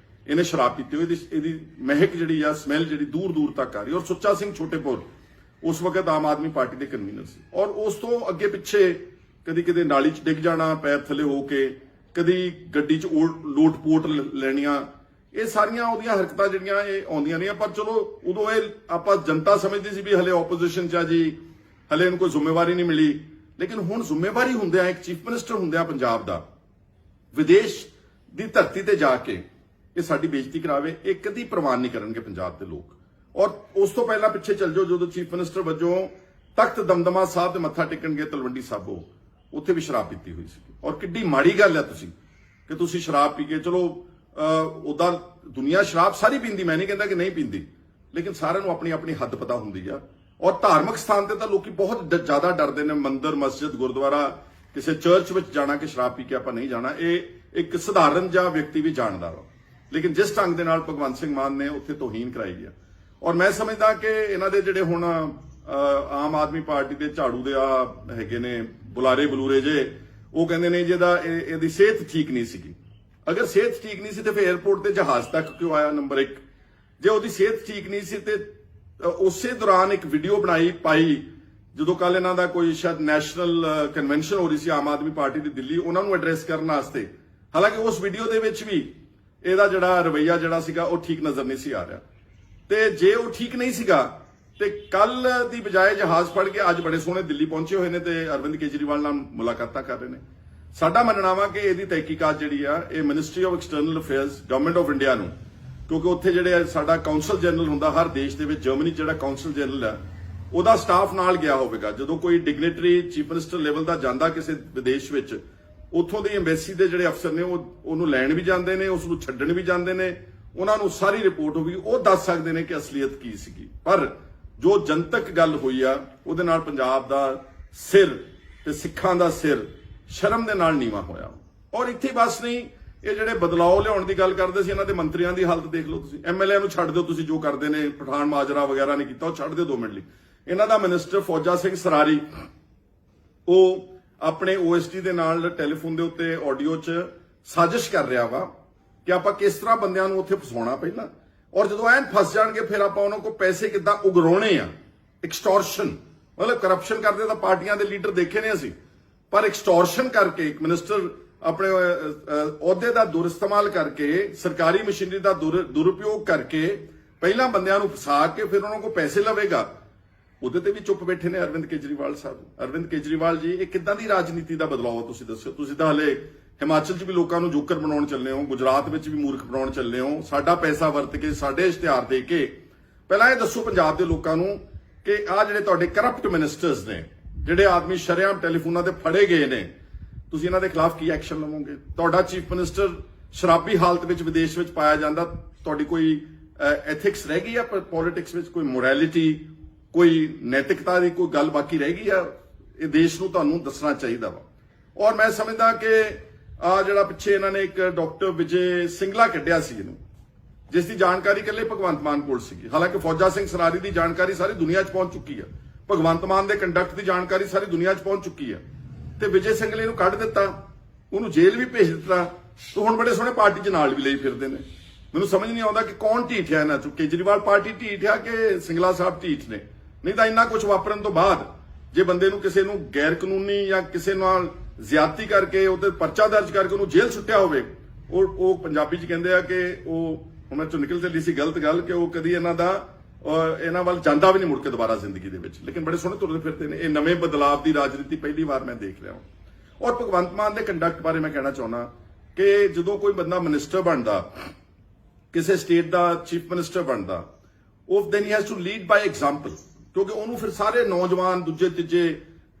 ਇਹਨੇ ਸ਼ਰਾਬ ਪੀਤੀ ਹੋਈ, ਇਹਦੀ ਮਹਿਕ ਜਿਹੜੀ ਆ, ਸਮੈਲ ਜਿਹੜੀ ਦੂਰ ਦੂਰ ਤੱਕ ਆ ਰਹੀ। ਔਰ ਸੁੱਚਾ ਸਿੰਘ ਛੋਟੇਪੁਰ ਉਸ ਵਕਤ ਆਮ ਆਦਮੀ ਪਾਰਟੀ ਦੇ ਕਨਵੀਨਰ ਸੀ, ਔਰ ਉਸ ਤੋਂ ਅੱਗੇ ਪਿੱਛੇ ਕਦੀ ਕਿਤੇ ਨਾਲੀ 'ਚ ਡਿੱਗ ਜਾਣਾ ਪੈਰ ਥੱਲੇ ਹੋ ਕੇ, ਕਦੀ ਗੱਡੀ 'ਚ ਲੋਟ ਪੋਟ ਲੈਣੀਆਂ, ਇਹ ਸਾਰੀਆਂ ਉਹਦੀਆਂ ਹਰਕਤਾਂ ਜਿਹੜੀਆਂ ਇਹ ਆਉਂਦੀਆਂ ਨਹੀਂ। ਪਰ ਚਲੋ ਉਦੋਂ ਇਹ ਆਪਾਂ ਜਨਤਾ ਸਮਝਦੀ ਸੀ ਵੀ ਹਲੇ ਆਪੋਜੀਸ਼ਨ 'ਚ ਆ ਜੀ, ਹਲੇ ਇਹਨੂੰ ਕੋਈ ਜ਼ਿੰਮੇਵਾਰੀ ਨਹੀਂ ਮਿਲੀ। ਲੇਕਿਨ ਹੁਣ ਜ਼ਿੰਮੇਵਾਰੀ ਹੁੰਦਿਆਂ, ਇੱਕ ਚੀਫ ਮਿਨਿਸਟਰ ਹੁੰਦਿਆਂ ਪੰਜਾਬ ਦਾ, ਵਿਦੇਸ਼ ਦੀ ਧਰਤੀ ਤੇ ਜਾ ਕੇ ਇਹ ਸਾਡੀ ਬੇਇੱਜ਼ਤੀ ਕਰਾਵੇ, ਇਹ ਕਦੀ ਪ੍ਰਵਾਨ ਨਹੀਂ ਕਰਨਗੇ ਪੰਜਾਬ ਦੇ ਲੋਕ। ਔਰ ਉਸ ਤੋਂ ਪਹਿਲਾਂ ਪਿੱਛੇ ਚੱਲ ਜਾਓ, ਜਦੋਂ ਚੀਫ ਮਿਨਿਸਟਰ ਵਜੋਂ ਤਖਤ ਦਮਦਮਾ ਸਾਹਿਬ ਤੇ ਮੱਥਾ ਟੇਕਣਗੇ ਤਲਵੰਡੀ ਸਾਬੋ, ਉੱਥੇ ਵੀ ਸ਼ਰਾਬ ਪੀਤੀ ਹੋਈ ਸੀ। ਔਰ ਕਿੱਡੀ ਮਾੜੀ ਗੱਲ ਹੈ ਕਿ ਤੁਸੀਂ ਸ਼ਰਾਬ ਪੀ ਕੇ, ਚਲੋ ਉਦਾਂ ਦੁਨੀਆ ਸ਼ਰਾਬ ਸਾਰੀ ਪੀਂਦੀ, ਮੈਂ ਨਹੀਂ ਕਹਿੰਦਾ ਕਿ ਨਹੀਂ ਪੀਂਦੀ, ਲੇਕਿਨ ਸਾਰਿਆਂ ਨੂੰ ਆਪਣੀ ਆਪਣੀ ਹੱਦ ਪਤਾ ਹੁੰਦੀ ਆ। ਔਰ ਧਾਰਮਿਕ ਸਥਾਨ ਤੇ ਤਾਂ ਲੋਕੀ ਬਹੁਤ ਜ਼ਿਆਦਾ ਡਰਦੇ ਨੇ, ਮੰਦਿਰ, ਮਸਜਿਦ, ਗੁਰਦੁਆਰਾ, ਕਿਸੇ ਚਰਚ ਵਿੱਚ ਜਾਣਾ ਕਿ ਸ਼ਰਾਬ ਪੀ ਕੇ ਆਪਾਂ ਨਹੀਂ ਜਾਣਾ, ਇਹ ਇੱਕ ਸਧਾਰਨ ਜਿਹਾ ਵਿਅਕਤੀ ਵੀ ਜਾਣਦਾ ਵਾ। ਲੇਕਿਨ ਜਿਸ ਢੰਗ ਦੇ ਨਾਲ ਭਗਵੰਤ ਸਿੰਘ ਮਾਨ ਨੇ ਉੱਥੇ ਤੋਹੀਨ ਕਰਾਈ ਗਿਆ। ਔਰ ਮੈਂ ਸਮਝਦਾ ਕਿ ਇਹਨਾਂ ਦੇ ਜਿਹੜੇ ਹੁਣ ਆਮ ਆਦਮੀ ਪਾਰਟੀ ਦੇ ਝਾੜੂ ਦੇ ਆ ਹੈਗੇ ਨੇ ਬੁਲਾਰੇ ਜੇ, ਉਹ ਕਹਿੰਦੇ ਨੇ ਜਿਹਦਾ ਇਹਦੀ ਸਿਹਤ ਠੀਕ ਨਹੀਂ ਸੀਗੀ। ਅਗਰ ਸਿਹਤ ਠੀਕ ਨਹੀਂ ਸੀ ਤੇ ਫਿਰ 에ਅਰਪੋਰਟ ਤੇ ਜਹਾਜ਼ ਤੱਕ ਕਿਉਂ ਆਇਆ? ਨੰਬਰ 1, ਜੇ ਉਹਦੀ ਸਿਹਤ ਠੀਕ ਨਹੀਂ ਸੀ ਤੇ ਉਸੇ ਦੌਰਾਨ ਇੱਕ ਵੀਡੀਓ ਪਾਈ ਜਦੋਂ ਕੱਲ ਇਹਨਾਂ ਦਾ ਕੋਈ ਸ਼ਾਇਦ ਨੈਸ਼ਨਲ ਕਨਵੈਨਸ਼ਨ ਹੋ ਰਹੀ ਸੀ ਆਮ ਆਦਮੀ ਪਾਰਟੀ ਦੀ ਦਿੱਲੀ, ਉਹਨਾਂ ਨੂੰ ਐਡਰੈਸ ਕਰਨ ਵਾਸਤੇ। ਹਾਲਾਂਕਿ ਉਸ ਵੀਡੀਓ ਦੇ ਵਿੱਚ ਵੀ ਇਹਦਾ ਜਿਹੜਾ ਰਵੱਈਆ ਜਿਹੜਾ ਸੀਗਾ ਉਹ ਠੀਕ ਨਜ਼ਰ ਨਹੀਂ ਸੀ ਆ ਰਿਹਾ। ਤੇ ਜੇ ਉਹ ਠੀਕ ਨਹੀਂ ਸੀਗਾ ਤੇ ਕੱਲ ਦੀ ਬਜਾਏ ਜਹਾਜ਼ ਫੜ ਕੇ ਅੱਜ ਬੜੇ ਸੋਹਣੇ ਦਿੱਲੀ ਪਹੁੰਚੇ ਹੋਏ ਨੇ ਤੇ ਅਰਵਿੰਦ ਕੇਜਰੀਵਾਲ ਨਾਲ ਮੁਲਾਕਾਤਾਂ ਕਰ ਰਹੇ ਨੇ। ਸਾਡਾ ਮੰਨਣਾ ਵਾ ਕਿ ਇਹਦੀ ਤਹਿਕੀਕਾਤ ਜਿਹੜੀ ਆ ਇਹ ministry of external affairs, government of India ਨੂੰ, ਕਿਉਂਕਿ ਉੱਥੇ ਜਿਹੜੇ ਸਾਡਾ ਕਾਉਂਸਲ ਜਨਰਲ ਹੁੰਦਾ ਹਰ ਦੇਸ਼ ਦੇ ਵਿੱਚ, ਜਰਮਨੀ ਜਿਹੜਾ ਕਾਉਂਸਲ ਜਨਰਲ ਆ ਉਹਦਾ ਸਟਾਫ ਨਾਲ ਗਿਆ ਹੋਵੇਗਾ। ਜਦੋਂ ਕੋਈ ਡਿਗਨਿਟਰੀ ਚੀਫ ਮਿਨਿਸਟਰ ਲੈਵਲ ਦਾ ਜਾਂਦਾ ਕਿਸੇ ਵਿਦੇਸ਼ ਵਿੱਚ, ਉੱਥੋਂ ਦੀ ਐਮਬੈਸੀ ਦੇ ਜਿਹੜੇ ਅਫਸਰ ਨੇ ਉਹਨੂੰ ਲੈਣ ਵੀ ਜਾਂਦੇ ਨੇ, ਉਸ ਨੂੰ ਛੱਡਣ ਵੀ ਜਾਂਦੇ ਨੇ, ਉਹਨਾਂ ਨੂੰ ਸਾਰੀ ਰਿਪੋਰਟ ਹੋਊਗੀ, ਉਹ ਦੱਸ ਸਕਦੇ ਨੇ ਕਿ ਅਸਲੀਅਤ ਕੀ ਸੀਗੀ। ਪਰ ਜੋ ਜਨਤਕ ਗੱਲ ਹੋਈ ਆ ਉਹਦੇ ਨਾਲ ਪੰਜਾਬ ਦਾ ਸਿਰ ਤੇ ਸਿੱਖਾਂ ਦਾ ਸਿਰ ਸ਼ਰਮ ਦੇ ਨਾਲ ਨੀਵਾਂ ਹੋਇਆ। ਔਰ ਇੱਥੇ ਬਸ ਨਹੀਂ, ਇਹ ਜਿਹੜੇ ਬਦਲਾਅ ਲਿਆਉਣ ਦੀ ਗੱਲ ਕਰਦੇ ਸੀ, ਇਹਨਾਂ ਦੇ ਮੰਤਰੀਆਂ ਦੀ ਹਾਲਤ ਦੇਖ ਲਓ ਤੁਸੀਂ। ਐਮਐਲਏ ਨੂੰ ਛੱਡ ਦਿਓ ਤੁਸੀਂ, ਜੋ ਕਰਦੇ ਨੇ ਪਠਾਨ ਮਾਜਰਾ ਵਗੈਰਾ ਨਹੀਂ ਕੀਤਾ, ਉਹ ਛੱਡ ਦਿਓ 2 ਮਿੰਟ ਲਈ। ਇਹਨਾਂ ਦਾ ਮਿਨਿਸਟਰ ਫੌਜਾ ਸਿੰਘ ਸਰਾਰੀ, ਉਹ ਆਪਣੇ ਓਐਸਟੀ ਦੇ ਨਾਲ ਟੈਲੀਫੋਨ ਦੇ ਉੱਤੇ ਆਡੀਓ 'ਚ ਸਾਜ਼ਿਸ਼ ਕਰ ਰਿਹਾ ਵਾ ਕਿ ਆਪਾਂ ਕਿਸ ਤਰ੍ਹਾਂ ਬੰਦਿਆਂ ਨੂੰ ਉੱਥੇ ਫਸਾਉਣਾ ਪਹਿਲਾਂ, ਔਰ ਜਦੋਂ ਐਨ ਫਸ ਜਾਣਗੇ ਫਿਰ ਆਪਾਂ ਉਹਨਾਂ ਕੋਲ ਪੈਸੇ ਕਿੱਦਾਂ ਉਗਰਾਉਣੇ ਆ। ਐਕਸਟੋਰਸ਼ਨ, ਮਤਲਬ ਕਰਪਸ਼ਨ ਕਰਦੇ ਤਾਂ ਪਾਰਟੀਆਂ ਦੇ ਲੀਡਰ ਦੇਖੇ ਨੇ ਅਸੀਂ, ਪਰ ਐਕਸਟੋਰਸ਼ਨ ਕਰਕੇ ਇੱਕ ਮਿਨਿਸਟਰ ਆਪਣੇ ਅਹੁਦੇ ਦਾ ਦੁਰਇਸਤੇਮਾਲ ਕਰਕੇ, ਸਰਕਾਰੀ ਮਸ਼ੀਨਰੀ ਦਾ ਦੁਰਉਪਯੋਗ ਕਰਕੇ ਪਹਿਲਾਂ ਬੰਦਿਆਂ ਨੂੰ ਫਸਾ ਕੇ ਫਿਰ ਉਹਨਾਂ ਕੋਲ ਪੈਸੇ ਲਵੇਗਾ, ਉਹਦੇ ਤੇ ਵੀ ਚੁੱਪ ਬੈਠੇ ਨੇ ਅਰਵਿੰਦ ਕੇਜਰੀਵਾਲ ਸਾਹਿਬ। ਅਰਵਿੰਦ ਕੇਜਰੀਵਾਲ ਜੀ, ਇਹ ਕਿੱਦਾਂ ਦੀ ਰਾਜਨੀਤੀ ਦਾ ਬਦਲਾਅ ਤੁਸੀਂ ਦੱਸਿਓ। ਤੁਸੀਂ ਤਾਂ ਹਲੇ ਹਿਮਾਚਲ 'ਚ ਵੀ ਲੋਕਾਂ ਨੂੰ ਜੋਕਰ ਬਣਾਉਣ ਚੱਲੇ ਹੋ, ਗੁਜਰਾਤ ਵਿੱਚ ਵੀ ਮੂਰਖ ਬਣਾਉਣ ਚੱਲੇ ਹੋ, ਸਾਡਾ ਪੈਸਾ ਵਰਤ ਕੇ, ਸਾਡੇ ਇਸ਼ਤਿਹਾਰ ਦੇ ਕੇ। ਪਹਿਲਾਂ ਇਹ ਦੱਸੋ ਪੰਜਾਬ ਦੇ ਲੋਕਾਂ ਨੂੰ ਕਿ ਆਹ ਜਿਹੜੇ ਤੁਹਾਡੇ ਕਰਪਟ ਮਿਨਿਸਟਰਸ ਨੇ, ਜਿਹੜੇ ਆਦਮੀ ਸ਼ਰੇਆਮ ਟੈਲੀਫੋਨਾਂ ਤੇ ਫੜੇ ਗਏ ਨੇ, ਤੁਸੀਂ ਇਹਨਾਂ ਦੇ ਖਿਲਾਫ ਕੀ ਐਕਸ਼ਨ ਲਵੋਗੇ? ਤੁਹਾਡਾ ਚੀਫ ਮਿਨਿਸਟਰ ਸ਼ਰਾਬੀ ਹਾਲਤ ਵਿੱਚ ਵਿਦੇਸ਼ ਵਿੱਚ ਪਾਇਆ ਜਾਂਦਾ, ਤੁਹਾਡੀ ਕੋਈ ਐਥਿਕਸ ਰਹਿ ਗਈ ਆ ਪੋਲਿਟਿਕਸ ਵਿੱਚ? ਕੋਈ ਮੋਰੈਲਿਟੀ, ਕੋਈ ਨੈਤਿਕਤਾ ਦੀ ਕੋਈ ਗੱਲ ਬਾਕੀ ਰਹਿ ਗਈ ਆ? ਇਹ ਦੇਸ਼ ਨੂੰ ਤੁਹਾਨੂੰ ਦੱਸਣਾ ਚਾਹੀਦਾ ਵਾ। ਔਰ ਮੈਂ ਸਮਝਦਾ ਕਿ ਆ ਜਿਹੜਾ ਪਿੱਛੇ ਇਹਨਾਂ ਨੇ ਇੱਕ ਡਾਕਟਰ ਵਿਜੇ ਸਿੰਗਲਾ ਕੱਢਿਆ ਸੀ ਇਹਨੂੰ, ਜਿਸ ਦੀ ਜਾਣਕਾਰੀ ਇਕੱਲੇ ਭਗਵੰਤ ਮਾਨ ਕੋਲ ਸੀਗੀ। ਹਾਲਾਂਕਿ ਫੌਜਾ ਸਿੰਘ ਸਰਾਰੀ ਦੀ ਜਾਣਕਾਰੀ ਸਾਰੀ ਦੁਨੀਆ 'ਚ ਪਹੁੰਚ ਚੁੱਕੀ ਆ, ਭਗਵੰਤ ਮਾਨ ਦੇ ਕੰਡਕਟ ਦੀ ਜਾਣਕਾਰੀ ਸਾਰੀ ਦੁਨੀਆ 'ਚ ਪਹੁੰਚ ਚੁੱਕੀ ਆ, ਤੇ ਵਿਜੇ ਸਿੰਗਲੇ ਨੂੰ ਕੱਢ ਦਿੱਤਾ, ਉਹਨੂੰ ਜੇਲ੍ਹ ਵੀ ਭੇਜ ਦਿੱਤਾ। ਤੋ ਹੁਣ ਬੜੇ ਸੋਹਣੇ ਪਾਰਟੀ 'ਚ ਨਾਲ ਵੀ ਲਈ ਫਿਰਦੇ ਨੇ। ਮੈਨੂੰ ਸਮਝ ਨਹੀਂ ਆਉਂਦਾ ਕਿ ਕੌਣ ਢੀਠ ਹੈ ਇਹਨਾਂ 'ਚੋਂ। ਕੇਜਰੀਵਾਲ ਪਾਰਟੀ ਢੀਠ ਆ ਕਿ ਸਿੰਗਲਾ ਸਾਹਿਬ ਢੀਠ ਨੇ? ਨਹੀਂ ਤਾਂ ਇੰਨਾ ਕੁਝ ਵਾਪਰਨ ਤੋਂ ਬਾਅਦ ਜੇ ਬੰਦੇ ਨੂੰ ਕਿਸੇ ਨੂੰ ਗੈਰ ਕਾਨੂੰਨੀ ਜਾਂ ਕਿਸੇ ਨਾਲ ਜ਼ਿਆਦਤੀ ਕਰਕੇ ਉਹਦੇ ਪਰਚਾ ਦਰਜ ਕਰਕੇ ਉਹਨੂੰ ਜੇਲ੍ਹ ਸੁੱਟਿਆ ਹੋਵੇ, ਉਹ ਪੰਜਾਬੀ 'ਚ ਕਹਿੰਦੇ ਆ ਕਿ ਉਹ, ਉਹਨਾਂ 'ਚੋਂ ਨਿਕਲ ਚੱਲੀ ਸੀ ਗਲਤ ਗੱਲ, ਕਿ ਉਹ ਕਦੀ ਇਹਨਾਂ ਵੱਲ ਜਾਂਦਾ ਵੀ ਨਹੀਂ ਮੁੜ ਕੇ ਦੁਬਾਰਾ ਜ਼ਿੰਦਗੀ ਦੇ ਵਿੱਚ। ਲੇਕਿਨ ਬੜੇ ਸੋਹਣੇ ਤੁਰਦੇ ਫਿਰਦੇ ਨੇ। ਇਹ ਨਵੇਂ ਬਦਲਾਵ ਦੀ ਰਾਜਨੀਤੀ ਪਹਿਲੀ ਵਾਰ ਮੈਂ ਦੇਖ ਰਿਹਾ ਹਾਂ। ਔਰ ਭਗਵੰਤ ਮਾਨ ਦੇ ਕੰਡਕਟ ਬਾਰੇ ਮੈਂ ਕਹਿਣਾ ਚਾਹੁੰਦਾ ਕਿ ਜਦੋਂ ਕੋਈ ਬੰਦਾ ਮਿਨਿਸਟਰ ਬਣਦਾ, ਕਿਸੇ ਸਟੇਟ ਦਾ ਚੀਫ ਮਿਨਿਸਟਰ ਬਣਦਾ, ਉਹ then he has to lead by example, ਕਿਉਂਕਿ ਉਹਨੂੰ ਫਿਰ ਸਾਰੇ ਨੌਜਵਾਨ ਦੂਜੇ ਤੀਜੇ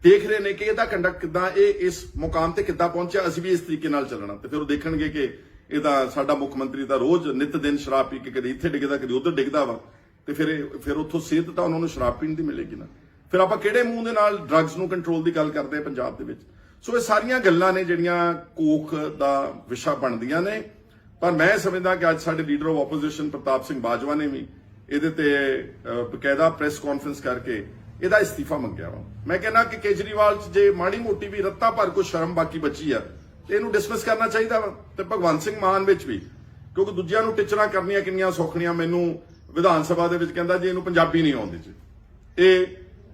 ਦੇਖ ਰਹੇ ਨੇ ਕਿ ਇਹਦਾ ਕੰਡਕਟ ਕਿੱਦਾਂ, ਇਹ ਇਸ ਮੁਕਾਮ ਤੇ ਕਿੱਦਾਂ ਪਹੁੰਚਿਆ, ਅਸੀਂ ਵੀ ਇਸ ਤਰੀਕੇ ਨਾਲ ਚੱਲਣਾ। ਤੇ ਫਿਰ ਉਹ ਦੇਖਣਗੇ ਕਿ ਇਹਦਾ ਸਾਡਾ ਮੁੱਖ ਮੰਤਰੀ ਤਾਂ ਰੋਜ਼ ਨਿਤ ਦਿਨ ਸ਼ਰਾਬ ਪੀ ਕੇ ਕਦੇ ਇੱਥੇ ਡਿੱਗਦਾ ਕਦੇ ਉੱਧਰ ਡਿੱਗਦਾ ਵਾ, ਤੇ ਫਿਰ ਉੱਥੋਂ ਸਿਹਤ ਤਾਂ ਉਹਨਾਂ ਨੂੰ ਸ਼ਰਾਬ ਪੀਣ ਦੀ ਮਿਲੇਗੀ ਨਾ। ਫਿਰ ਆਪਾਂ ਕਿਹੜੇ ਮੂੰਹ ਦੇ ਨਾਲ ਡਰੱਗਸ ਨੂੰ ਕੰਟਰੋਲ ਦੀ ਗੱਲ ਕਰਦੇ ਆ ਪੰਜਾਬ ਦੇ ਵਿੱਚ? ਸੋ ਇਹ ਸਾਰੀਆਂ ਗੱਲਾਂ ਨੇ ਜਿਹੜੀਆਂ ਕੋਖ ਦਾ ਵਿਸ਼ਾ ਬਣਦੀਆਂ ਨੇ। ਪਰ ਮੈਂ ਸਮਝਦਾ ਕਿ ਅੱਜ ਸਾਡੇ ਲੀਡਰ ਆਫ ਆਪੋਜੀਸ਼ਨ ਪ੍ਰਤਾਪ ਸਿੰਘ ਬਾਜਵਾ ਨੇ ਵੀ ਇਹਦੇ ਤੇ ਬਕਾਇਦਾ ਪ੍ਰੈਸ ਕਾਨਫਰੰਸ ਕਰਕੇ ਇਹਦਾ ਇਸਤੀਫਾ ਮੰਗਿਆ ਵਾ। ਮੈਂ ਕਹਿੰਦਾ ਕਿ ਕੇਜਰੀਵਾਲ 'ਚ ਜੇ ਮਾੜੀ ਮੋਟੀ ਵੀ ਰੱਤਾ ਭਰ ਕੋਈ ਸ਼ਰਮ ਬਾਕੀ ਬਚੀ ਆ ਤੇ ਇਹਨੂੰ ਡਿਸਮਿਸ ਕਰਨਾ ਚਾਹੀਦਾ ਵਾ। ਤੇ ਭਗਵੰਤ ਸਿੰਘ ਮਾਨ ਵਿੱਚ ਵੀ, ਕਿਉਂਕਿ ਦੂਜਿਆਂ ਨੂੰ ਟਿਚਰਾਂ ਕਰਨੀਆਂ ਕਿੰਨੀਆਂ ਸੌਖਣੀਆਂ। ਮੈਨੂੰ ਵਿਧਾਨ ਸਭਾ ਦੇ ਵਿੱਚ ਕਹਿੰਦਾ ਜੀ ਇਹਨੂੰ ਪੰਜਾਬੀ ਨਹੀਂ ਆਉਂਦੀ ਜੀ, ਇਹ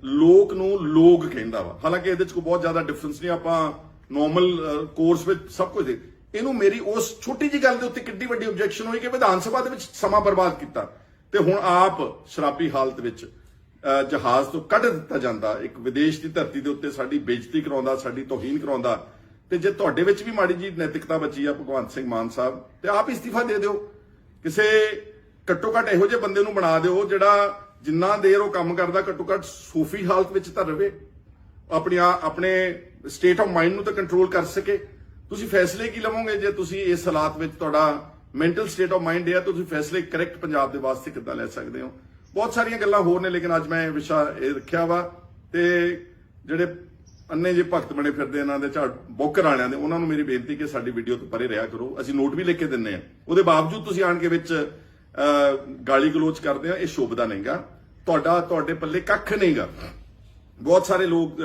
ਲੋਕ ਨੂੰ ਲੋਕ ਕਹਿੰਦਾ ਵਾ। ਹਾਲਾਂਕਿ ਇਹਦੇ 'ਚ ਕੋਈ ਬਹੁਤ ਜ਼ਿਆਦਾ ਡਿਫਰੈਂਸ ਨਹੀਂ, ਆਪਾਂ ਨੋਰਮਲ ਕੋਰਸ ਵਿੱਚ ਸਭ ਕੁਝ ਇਹਨੂੰ ਮੇਰੀ ਉਸ ਛੋਟੀ ਜੀ ਗੱਲ ਦੇ ਉੱਤੇ ਕਿੱਡੀ ਵੱਡੀ ਆਬਜੈਕਸ਼ਨ ਹੋਈ ਕਿ ਵਿਧਾਨ ਸਭਾ ਦੇ ਵਿੱਚ ਸਮਾਂ ਬਰਬਾਦ ਕੀਤਾ ਤੇ ਹੁਣ ਆਪ ਸ਼ਰਾਬੀ ਹਾਲਤ ਵਿੱਚ ਜਹਾਜ਼ ਤੋਂ ਕੱਢ ਦਿੱਤਾ ਜਾਂਦਾ, ਇੱਕ ਵਿਦੇਸ਼ ਦੀ ਧਰਤੀ ਦੇ ਉੱਤੇ ਸਾਡੀ ਬੇਇੱਜ਼ਤੀ ਕਰਾਉਂਦਾ, ਸਾਡੀ ਤੋਹੀਨ ਕਰਾਉਂਦਾ। ਤੇ ਜੇ ਤੁਹਾਡੇ ਵਿੱਚ ਵੀ ਮਾੜੀ ਜੀ ਨੈਤਿਕਤਾ ਬਚੀ ਆ ਭਗਵੰਤ ਸਿੰਘ ਮਾਨ ਸਾਹਿਬ, ਤੇ ਆਪ ਇਸਤੀਫਾ ਦੇ ਦਿਓ। ਕਿਸੇ ਘੱਟੋ ਘੱਟ ਇਹੋ ਜਿਹੇ ਬੰਦੇ ਨੂੰ ਬਣਾ ਦਿਓ ਜਿਹੜਾ ਜਿੰਨਾ ਦੇਰ ਉਹ ਕੰਮ ਕਰਦਾ ਘੱਟੋ ਘੱਟ ਸੂਫੀ ਹਾਲਤ ਵਿੱਚ ਤਾਂ ਰਵੇ, ਆਪਣੇ ਸਟੇਟ ਆਫ ਮਾਈਂਡ ਨੂੰ ਤਾਂ ਕੰਟਰੋਲ ਕਰ ਸਕੇ। ਤੁਸੀਂ ਫੈਸਲੇ ਕੀ ਲਵੋਗੇ ਜੇ ਤੁਸੀਂ ਇਸ ਹਾਲਾਤ ਵਿੱਚ ਤੁਹਾਡਾ ਮੈਂਟਲ ਸਟੇਟ ਆਫ ਮਾਈਂਡ ਹੈ, ਤੁਸੀਂ ਫੈਸਲੇ ਕਰੈਕਟ ਪੰਜਾਬ ਦੇ ਵਾਸਤੇ ਕਿੱਦਾਂ ਲੈ ਸਕਦੇ ਹੋ? ਬਹੁਤ ਸਾਰੀਆਂ ਗੱਲਾਂ ਹੋਰ ਨੇ, ਲੇਕਿਨ ਅੱਜ ਮੈਂ ਇਹ ਵਿਸ਼ਾ ਇਹ ਰੱਖਿਆ ਵਾ। ਤੇ ਜਿਹੜੇ ਅੰਨੇ ਜੇ ਭਗਤ ਬਣੇ ਫਿਰਦੇ ਇਹਨਾਂ ਦੇ ਝਾੜ ਬੋਕਰ ਵਾਲਿਆਂ ਦੇ, ਉਹਨਾਂ ਨੂੰ ਮੇਰੀ ਬੇਨਤੀ ਕਿ ਸਾਡੀ ਵੀਡੀਓ ਤੋਂ ਪਰੇ ਰਿਹਾ ਕਰੋ। ਅਸੀਂ ਨੋਟ ਵੀ ਲਿਖ ਕੇ ਦਿੰਨੇ ਆ, ਉਹਦੇ ਬਾਵਜੂਦ ਤੁਸੀਂ ਆਣ ਕੇ ਵਿੱਚ ਗਾਲੀ ਗਲੋਚ ਕਰਦੇ ਆ, ਇਹ ਸ਼ੋਭਦਾ ਨਹੀਂਗਾ। ਤੁਹਾਡੇ ਪੱਲੇ ਕੱਖ ਨਹੀਂਗਾ। ਬਹੁਤ ਸਾਰੇ ਲੋਕ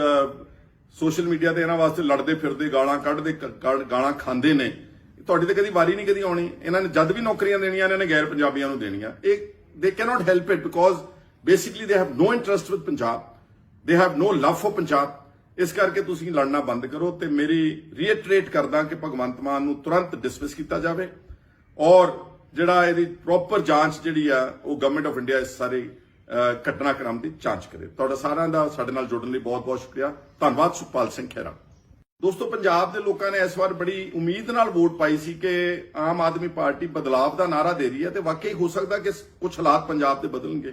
ਸੋਸ਼ਲ ਮੀਡੀਆ ਤੇ ਇਹਨਾਂ ਵਾਸਤੇ ਲੜਦੇ ਫਿਰਦੇ, ਗਾਲਾਂ ਕੱਢਦੇ, ਗਾਲਾਂ ਖਾਂਦੇ ਨੇ। ਤੁਹਾਡੀ ਤਾਂ ਕਦੀ ਵਾਰੀ ਨਹੀਂ ਕਦੀ ਆਉਣੀ। ਇਹਨਾਂ ਨੇ ਜਦ ਵੀ ਨੌਕਰੀਆਂ ਦੇਣੀਆਂ ਇਹਨਾਂ ਨੇ ਗੈਰ ਪੰਜਾਬੀਆਂ ਨੂੰ ਦੇਣੀਆਂ। ਇਹ they cannot help it because basically they have no interest with Punjab, they have no love for Punjab। ਇਸ ਕਰਕੇ ਤੁਸੀਂ ਲੜਨਾ ਬੰਦ ਕਰੋ ਤੇ ਮੇਰੀ ਰੀਇਟਰੇਟ ਕਰਦਾ ਕਿ ਭਗਵੰਤ ਮਾਨ ਨੂੰ ਤੁਰੰਤ ਡਿਸਮਿਸ ਕੀਤਾ ਜਾਵੇ ਔਰ ਜਿਹੜਾ ਇਹਦੀ ਪ੍ਰੋਪਰ ਜਾਂਚ ਜਿਹੜੀ ਆ ਉਹ ਗਵਰਨਮੈਂਟ ਆਫ ਇੰਡੀਆ ਇਸ ਸਾਰੇ ਘਟਨਾਕ੍ਰਮ ਦੀ ਜਾਂਚ ਕਰੇ। ਤੁਹਾਡਾ ਸਾਰਿਆਂ ਦਾ ਸਾਡੇ ਨਾਲ ਜੁੜਨ ਲਈ ਬਹੁਤ ਬਹੁਤ ਸ਼ੁਕਰੀਆ। ਧੰਨਵਾਦ। ਸੁਖਪਾਲ ਸਿੰਘ ਖਹਿਰਾ। ਦੋਸਤੋ, ਪੰਜਾਬ ਦੇ ਲੋਕਾਂ ਨੇ ਇਸ ਵਾਰ ਬੜੀ ਉਮੀਦ ਨਾਲ ਵੋਟ ਪਾਈ ਸੀ ਕਿ ਆਮ ਆਦਮੀ ਪਾਰਟੀ ਬਦਲਾਵ ਦਾ ਨਾਰਾ ਦੇ ਰਹੀ ਹੈ ਤੇ ਵਾਕਈ ਹੋ ਸਕਦਾ ਕਿ ਕੁਝ ਹਾਲਾਤ ਪੰਜਾਬ ਦੇ ਬਦਲਣਗੇ।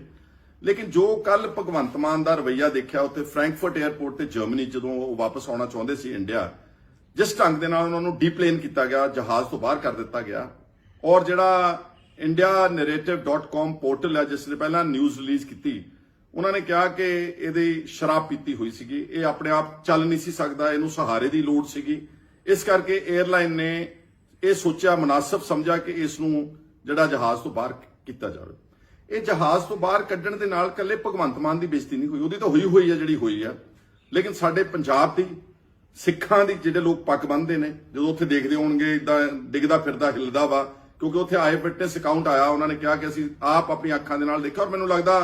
ਲੇਕਿਨ ਜੋ ਕੱਲ ਭਗਵੰਤ ਮਾਨ ਦਾ ਰਵੱਈਆ ਦੇਖਿਆ ਉੱਥੇ ਫਰੈਂਕਫਰਟ 에ਅਰਪੋਰਟ ਤੇ ਜਰਮਨੀ ਜਦੋਂ ਉਹ ਵਾਪਸ ਆਉਣਾ ਚਾਹੁੰਦੇ ਸੀ ਇੰਡੀਆ, ਜਿਸ ਢੰਗ ਦੇ ਨਾਲ ਉਹਨਾਂ ਨੂੰ ਡੀਪਲੇਨ ਕੀਤਾ ਗਿਆ, ਜਹਾਜ਼ ਤੋਂ ਬਾਹਰ ਕਰ ਦਿੱਤਾ ਗਿਆ। ਔਰ ਜਿਹੜਾ indianarrative.com ਪੋਰਟਲ ਹੈ ਜਿਸ ਨੇ ਪਹਿਲਾਂ ਨਿਊਜ਼ ਰਿਲੀਜ਼ ਕੀਤੀ, ਉਹਨਾਂ ਨੇ ਕਿਹਾ ਕਿ ਇਹਦੀ ਸ਼ਰਾਬ ਪੀਤੀ ਹੋਈ ਸੀਗੀ, ਇਹ ਆਪਣੇ ਆਪ ਚੱਲ ਨਹੀਂ ਸੀ ਸਕਦਾ, ਇਹਨੂੰ ਸਹਾਰੇ ਦੀ ਲੋੜ ਸੀਗੀ। ਇਸ ਕਰਕੇ 에ਅਰਲਾਈਨ ਨੇ ਇਹ ਸੋਚਿਆ, ਮੁਨਾਸਬ ਸਮਝਿਆ ਕਿ ਇਸ ਨੂੰ ਜਿਹੜਾ ਜਹਾਜ਼ ਤੋਂ ਬਾਹਰ ਕੀਤਾ ਜਾਵੇ। ਇਹ ਜਹਾਜ਼ ਤੋਂ ਬਾਹਰ ਕੱਢਣ ਦੇ ਨਾਲ ਇਕੱਲੇ ਭਗਵੰਤ ਮਾਨ ਦੀ ਬੇਇੱਜ਼ਤੀ ਨਹੀਂ ਹੋਈ, ਉਹਦੀ ਤਾਂ ਹੋਈ ਹੈ ਜਿਹੜੀ ਹੋਈ ਆ, ਲੇਕਿਨ ਸਾਡੇ ਪੰਜਾਬ ਦੀ, ਸਿੱਖਾਂ ਦੀ, ਜਿਹੜੇ ਲੋਕ ਪੱਗ ਬੰਨ੍ਹਦੇ ਨੇ, ਜਦੋਂ ਉੱਥੇ ਦੇਖਦੇ ਹੋਣਗੇ ਇਦਾਂ ਡਿੱਗਦਾ ਫਿਰਦਾ ਹਿੱਲਦਾ ਵਾ, ਕਿਉਂਕਿ ਉੱਥੇ ਆਏ ਫਿਟਨੈਸ ਅਕਾਊਂਟ ਆਇਆ, ਉਹਨਾਂ ਨੇ ਕਿਹਾ ਕਿ ਅਸੀਂ ਆਪ ਆਪਣੀ ਅੱਖਾਂ ਦੇ ਨਾਲ ਦੇਖਿਆ ਔਰ ਮੈਨੂੰ ਲੱਗਦਾ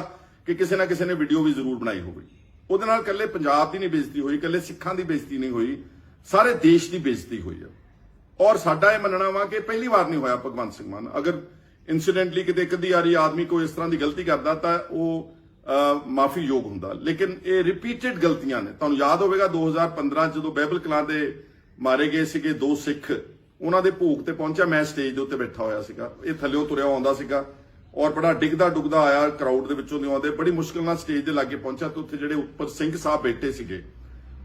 ਕਿ ਕਿਸੇ ਨਾ ਕਿਸੇ ਨੇ ਵੀਡੀਓ ਵੀ ਜ਼ਰੂਰ ਬਣਾਈ ਹੋਵੇ। ਉਹਦੇ ਨਾਲ ਇਕੱਲੇ ਪੰਜਾਬ ਦੀ ਨਹੀਂ ਬੇਇੱਜ਼ਤੀ ਹੋਈ, ਇਕੱਲੇ ਸਿੱਖਾਂ ਦੀ ਬੇਇੱਜ਼ਤੀ ਨਹੀਂ ਹੋਈ, ਸਾਰੇ ਦੇਸ਼ ਦੀ ਬੇਇੱਜ਼ਤੀ ਹੋਈ ਆ। ਔਰ ਸਾਡਾ ਇਹ ਮੰਨਣਾ ਵਾ ਕਿ ਪਹਿਲੀ ਵਾਰ ਨਹੀਂ ਹੋਇਆ ਭਗਵੰਤ ਸਿੰਘ ਮਾਨ। ਅਗਰ ਇਨਸੀਡੈਂਟਲੀ ਕਿਤੇ ਇੱਕ ਅੱਧੀ ਵਾਰੀ ਆਦਮੀ ਕੋਈ ਇਸ ਤਰ੍ਹਾਂ ਦੀ ਗਲਤੀ ਕਰਦਾ ਤਾਂ ਉਹ ਮਾਫੀਯੋਗ ਹੁੰਦਾ, ਲੇਕਿਨ ਇਹ ਰਿਪੀਟਡ ਗਲਤੀਆਂ ਨੇ। ਤੁਹਾਨੂੰ ਯਾਦ ਹੋਵੇਗਾ 2015 ਜਦੋਂ ਬਾਈਬਲ ਕਲਾਂ ਦੇ ਮਾਰੇ ਗਏ ਸੀਗੇ 2 ਸਿੱਖ, ਉਹਨਾਂ ਦੇ ਭੋਗ ਤੇ ਪਹੁੰਚਿਆ, ਮੈਂ ਸਟੇਜ ਦੇ ਉੱਤੇ ਬੈਠਾ ਹੋਇਆ ਸੀਗਾ, ਇਹ ਥੱਲਿਓਂ ਤੁਰਿਆ ਆਉਂਦਾ ਸੀਗਾ ਔਰ ਬੜਾ ਡਿੱਗਦਾ ਡੁੱਗਦਾ ਆਇਆ, ਕਰਾਊਡ ਦੇ ਵਿੱਚੋਂ ਦੀ ਆਉਂਦੇ, ਬੜੀ ਮੁਸ਼ਕਿਲ ਨਾਲ ਸਟੇਜ ਦੇ ਲਾਗੇ ਪਹੁੰਚਿਆ ਤੇ ਉੱਥੇ ਜਿਹੜੇ ਉੱਪਰ ਸਿੰਘ ਸਾਹਿਬ ਬੈਠੇ ਸੀਗੇ,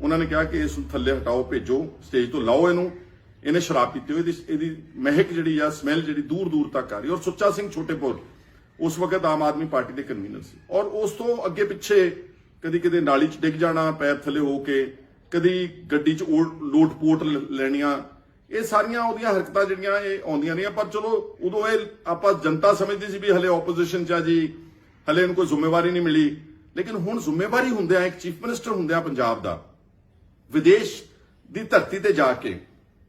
ਉਹਨਾਂ ਨੇ ਕਿਹਾ ਕਿ ਇਸ ਨੂੰ ਥੱਲੇ ਹਟਾਓ, ਭੇਜੋ, ਸਟੇਜ ਤੋਂ ਲਾਓ ਇਹਨੂੰ, ਇਹਨੇ ਸ਼ਰਾਬ ਪੀਤੀ ਹੋਈ, ਇਹਦੀ ਮਹਿਕ ਜਿਹੜੀ ਆ, ਸਮੈਲ ਜਿਹੜੀ ਦੂਰ ਦੂਰ ਤੱਕ ਆ ਰਹੀ। ਔਰ ਸੁੱਚਾ ਸਿੰਘ ਛੋਟੇਪੁਰ ਉਸ ਵਕਤ ਆਮ ਆਦਮੀ ਪਾਰਟੀ ਦੇ ਕਨਵੀਨਰ ਸੀ ਔਰ ਉਸ ਤੋਂ ਅੱਗੇ ਪਿੱਛੇ ਕਦੀ ਕਿਤੇ ਨਾਲੀ 'ਚ ਡਿੱਗ ਜਾਣਾ ਪੈਰ ਥੱਲੇ ਹੋ ਕੇ, ਕਦੀ ਗੱਡੀ 'ਚ ਲੋਟ ਪੋਟ ਲੈਣੀਆਂ, ਇਹ ਸਾਰੀਆਂ ਉਹਦੀਆਂ ਹਰਕਤਾਂ ਜਿਹੜੀਆਂ ਇਹ ਆਉਂਦੀਆਂ ਰਹੀਆਂ। ਪਰ ਚਲੋ ਉਦੋਂ ਇਹ ਆਪਾਂ ਜਨਤਾ ਸਮਝਦੀ ਸੀ ਵੀ ਹਲੇ ਆਪੋਜੀਸ਼ਨ 'ਚ ਆ ਜੀ, ਹਲੇ ਇਹਨੂੰ ਕੋਈ ਜ਼ਿੰਮੇਵਾਰੀ ਨਹੀਂ ਮਿਲੀ, ਲੇਕਿਨ ਹੁਣ ਜ਼ਿੰਮੇਵਾਰੀ ਹੁੰਦਿਆਂ, ਇੱਕ ਚੀਫ ਮਿਨਿਸਟਰ ਹੁੰਦਿਆਂ ਪੰਜਾਬ ਦਾ, ਵਿਦੇਸ਼ ਦੀ ਧਰਤੀ ਤੇ ਜਾ ਕੇ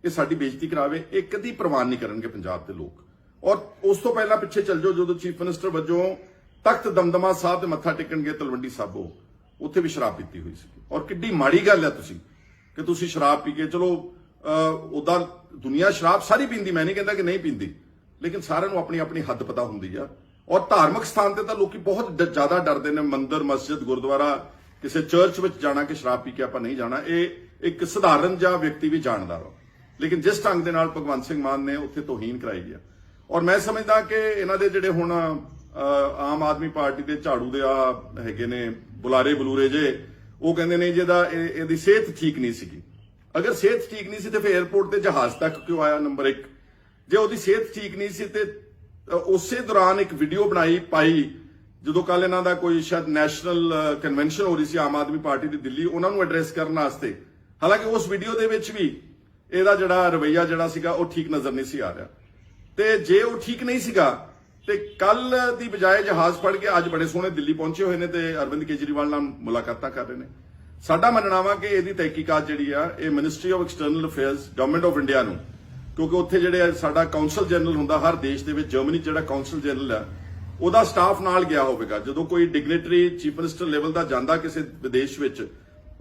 ਇਹ ਸਾਡੀ ਬੇਇੱਜ਼ਤੀ ਕਰਾਵੇ, ਇਹ ਕਦੀ ਪ੍ਰਵਾਨ ਨਹੀਂ ਕਰਨਗੇ ਪੰਜਾਬ ਦੇ ਲੋਕ। ਔਰ ਉਸ ਤੋਂ ਪਹਿਲਾਂ ਪਿੱਛੇ ਚੱਲ ਜਾਓ, ਜਦੋਂ ਚੀਫ ਮਿਨਿਸਟਰ ਵਜੋਂ ਤਖਤ ਦਮਦਮਾ ਸਾਹਿਬ ਤੇ ਮੱਥਾ ਟੇਕਣ ਗਏ ਤਲਵੰਡੀ ਸਾਬੋ, ਉੱਥੇ ਵੀ ਸ਼ਰਾਬ ਪੀਤੀ ਹੋਈ ਸੀ। ਔਰ ਕਿੱਡੀ ਮਾੜੀ ਗੱਲ ਹੈ ਕਿ ਤੁਸੀਂ ਸ਼ਰਾਬ ਪੀ ਕੇ, ਚਲੋ ਉਦਾਂ ਦੁਨੀਆ ਸ਼ਰਾਬ ਸਾਰੀ ਪੀਂਦੀ, ਮੈਂ ਨਹੀਂ ਕਹਿੰਦਾ ਕਿ ਨਹੀਂ ਪੀਂਦੀ, ਲੇਕਿਨ ਸਾਰਿਆਂ ਨੂੰ ਆਪਣੀ ਆਪਣੀ ਹੱਦ ਪਤਾ ਹੁੰਦੀ ਆ। ਔਰ ਧਾਰਮਿਕ ਸਥਾਨ ਤੇ ਤਾਂ ਲੋਕੀ ਬਹੁਤ ਜ਼ਿਆਦਾ ਡਰਦੇ ਨੇ, ਮੰਦਿਰ, ਮਸਜਿਦ, ਗੁਰਦੁਆਰਾ, ਕਿਸੇ ਚਰਚ ਵਿੱਚ ਜਾਣਾ ਕਿ ਸ਼ਰਾਬ ਪੀ ਕੇ ਆਪਾਂ ਨਹੀਂ ਜਾਣਾ, ਇਹ ਇੱਕ ਸਧਾਰਨ ਜਿਹਾ ਵਿਅਕਤੀ ਵੀ ਜਾਣਦਾ ਵਾ। ਲੇਕਿਨ ਜਿਸ ਢੰਗ ਦੇ ਨਾਲ ਭਗਵੰਤ ਸਿੰਘ ਮਾਨ ਨੇ ਉੱਥੇ ਤੋਹੀਨ ਕਰਾਈ ਗਿਆ, ਔਰ ਮੈਂ ਸਮਝਦਾ ਕਿ ਇਹਨਾਂ ਦੇ ਜਿਹੜੇ ਹੁਣ ਆਮ ਆਦਮੀ ਪਾਰਟੀ ਦੇ ਝਾੜੂ ਦੇ ਆ ਹੈਗੇ ਨੇ ਬੁਲਾਰੇ ਬਲੂਰੇ ਜੇ, ਉਹ ਕਹਿੰਦੇ ਨੇ ਜਿਹਦਾ ਇਹਦੀ ਸਿਹਤ ਠੀਕ ਨਹੀਂ ਸੀਗੀ। ਅਗਰ ਸਿਹਤ ਠੀਕ ਨਹੀਂ ਸੀ ਤੇ ਫਿਰ 에ਅਰਪੋਰਟ ਤੇ ਜਹਾਜ਼ ਤੱਕ ਕਿਉਂ ਆਇਆ? ਨੰਬਰ 1, ਜੇ ਉਹਦੀ ਸਿਹਤ ਠੀਕ ਨਹੀਂ ਸੀ ਤੇ ਉਸੇ ਦੌਰਾਨ ਇੱਕ ਵੀਡੀਓ ਬਣਾਈ ਪਾਈ, ਜਦੋਂ ਕੱਲ ਇਹਨਾਂ ਦਾ ਕੋਈ ਸ਼ਾਇਦ ਨੈਸ਼ਨਲ ਕਨਵੈਨਸ਼ਨ ਹੋ ਰਹੀ ਸੀ ਆਮ ਆਦਮੀ ਪਾਰਟੀ ਦੀ ਦਿੱਲੀ, ਉਹਨਾਂ ਨੂੰ ਐਡਰੈਸ ਕਰਨ ਵਾਸਤੇ। ਹਾਲਾਂਕਿ ਉਸ ਵੀਡੀਓ ਦੇ ਵਿੱਚ ਵੀ ਇਹਦਾ ਜਿਹੜਾ ਰਵੱਈਆ ਜਿਹੜਾ ਸੀਗਾ ਉਹ ਠੀਕ ਨਜ਼ਰ ਨਹੀਂ ਸੀ ਆ ਰਿਹਾ। ਤੇ ਜੇ ਉਹ ਠੀਕ ਨਹੀਂ ਸੀਗਾ ਤੇ ਕੱਲ ਦੀ ਬਜਾਏ ਜਹਾਜ਼ ਫੜ ਕੇ ਅੱਜ ਬੜੇ ਸੋਹਣੇ ਦਿੱਲੀ ਪਹੁੰਚੇ ਹੋਏ ਨੇ ਤੇ ਅਰਵਿੰਦ ਕੇਜਰੀਵਾਲ ਨਾਲ ਮੁਲਾਕਾਤਾਂ ਕਰ ਰਹੇ ਨੇ। ਸਾਡਾ ਮੰਨਣਾ ਵਾ ਕਿ ਇਹਦੀ ਤਹਿਕੀਕਾਤ ਜਿਹੜੀ ਆ ਇਹ ministry of external affairs, government of India ਨੂੰ, ਕਿਉਂਕਿ ਉੱਥੇ ਜਿਹੜੇ ਸਾਡਾ ਕਾਉਂਸਲ ਜਨਰਲ ਹੁੰਦਾ ਹਰ ਦੇਸ਼ ਦੇ ਵਿੱਚ, ਜਰਮਨੀ ਜਿਹੜਾ ਕਾਉਂਸਲ ਜਨਰਲ ਆ ਉਹਦਾ ਸਟਾਫ ਨਾਲ ਗਿਆ ਹੋਵੇਗਾ। ਜਦੋਂ ਕੋਈ ਡਿਗਨਿਟਰੀ ਚੀਫ ਮਿਨਿਸਟਰ ਲੈਵਲ ਦਾ ਜਾਂਦਾ ਕਿਸੇ ਵਿਦੇਸ਼ ਵਿੱਚ,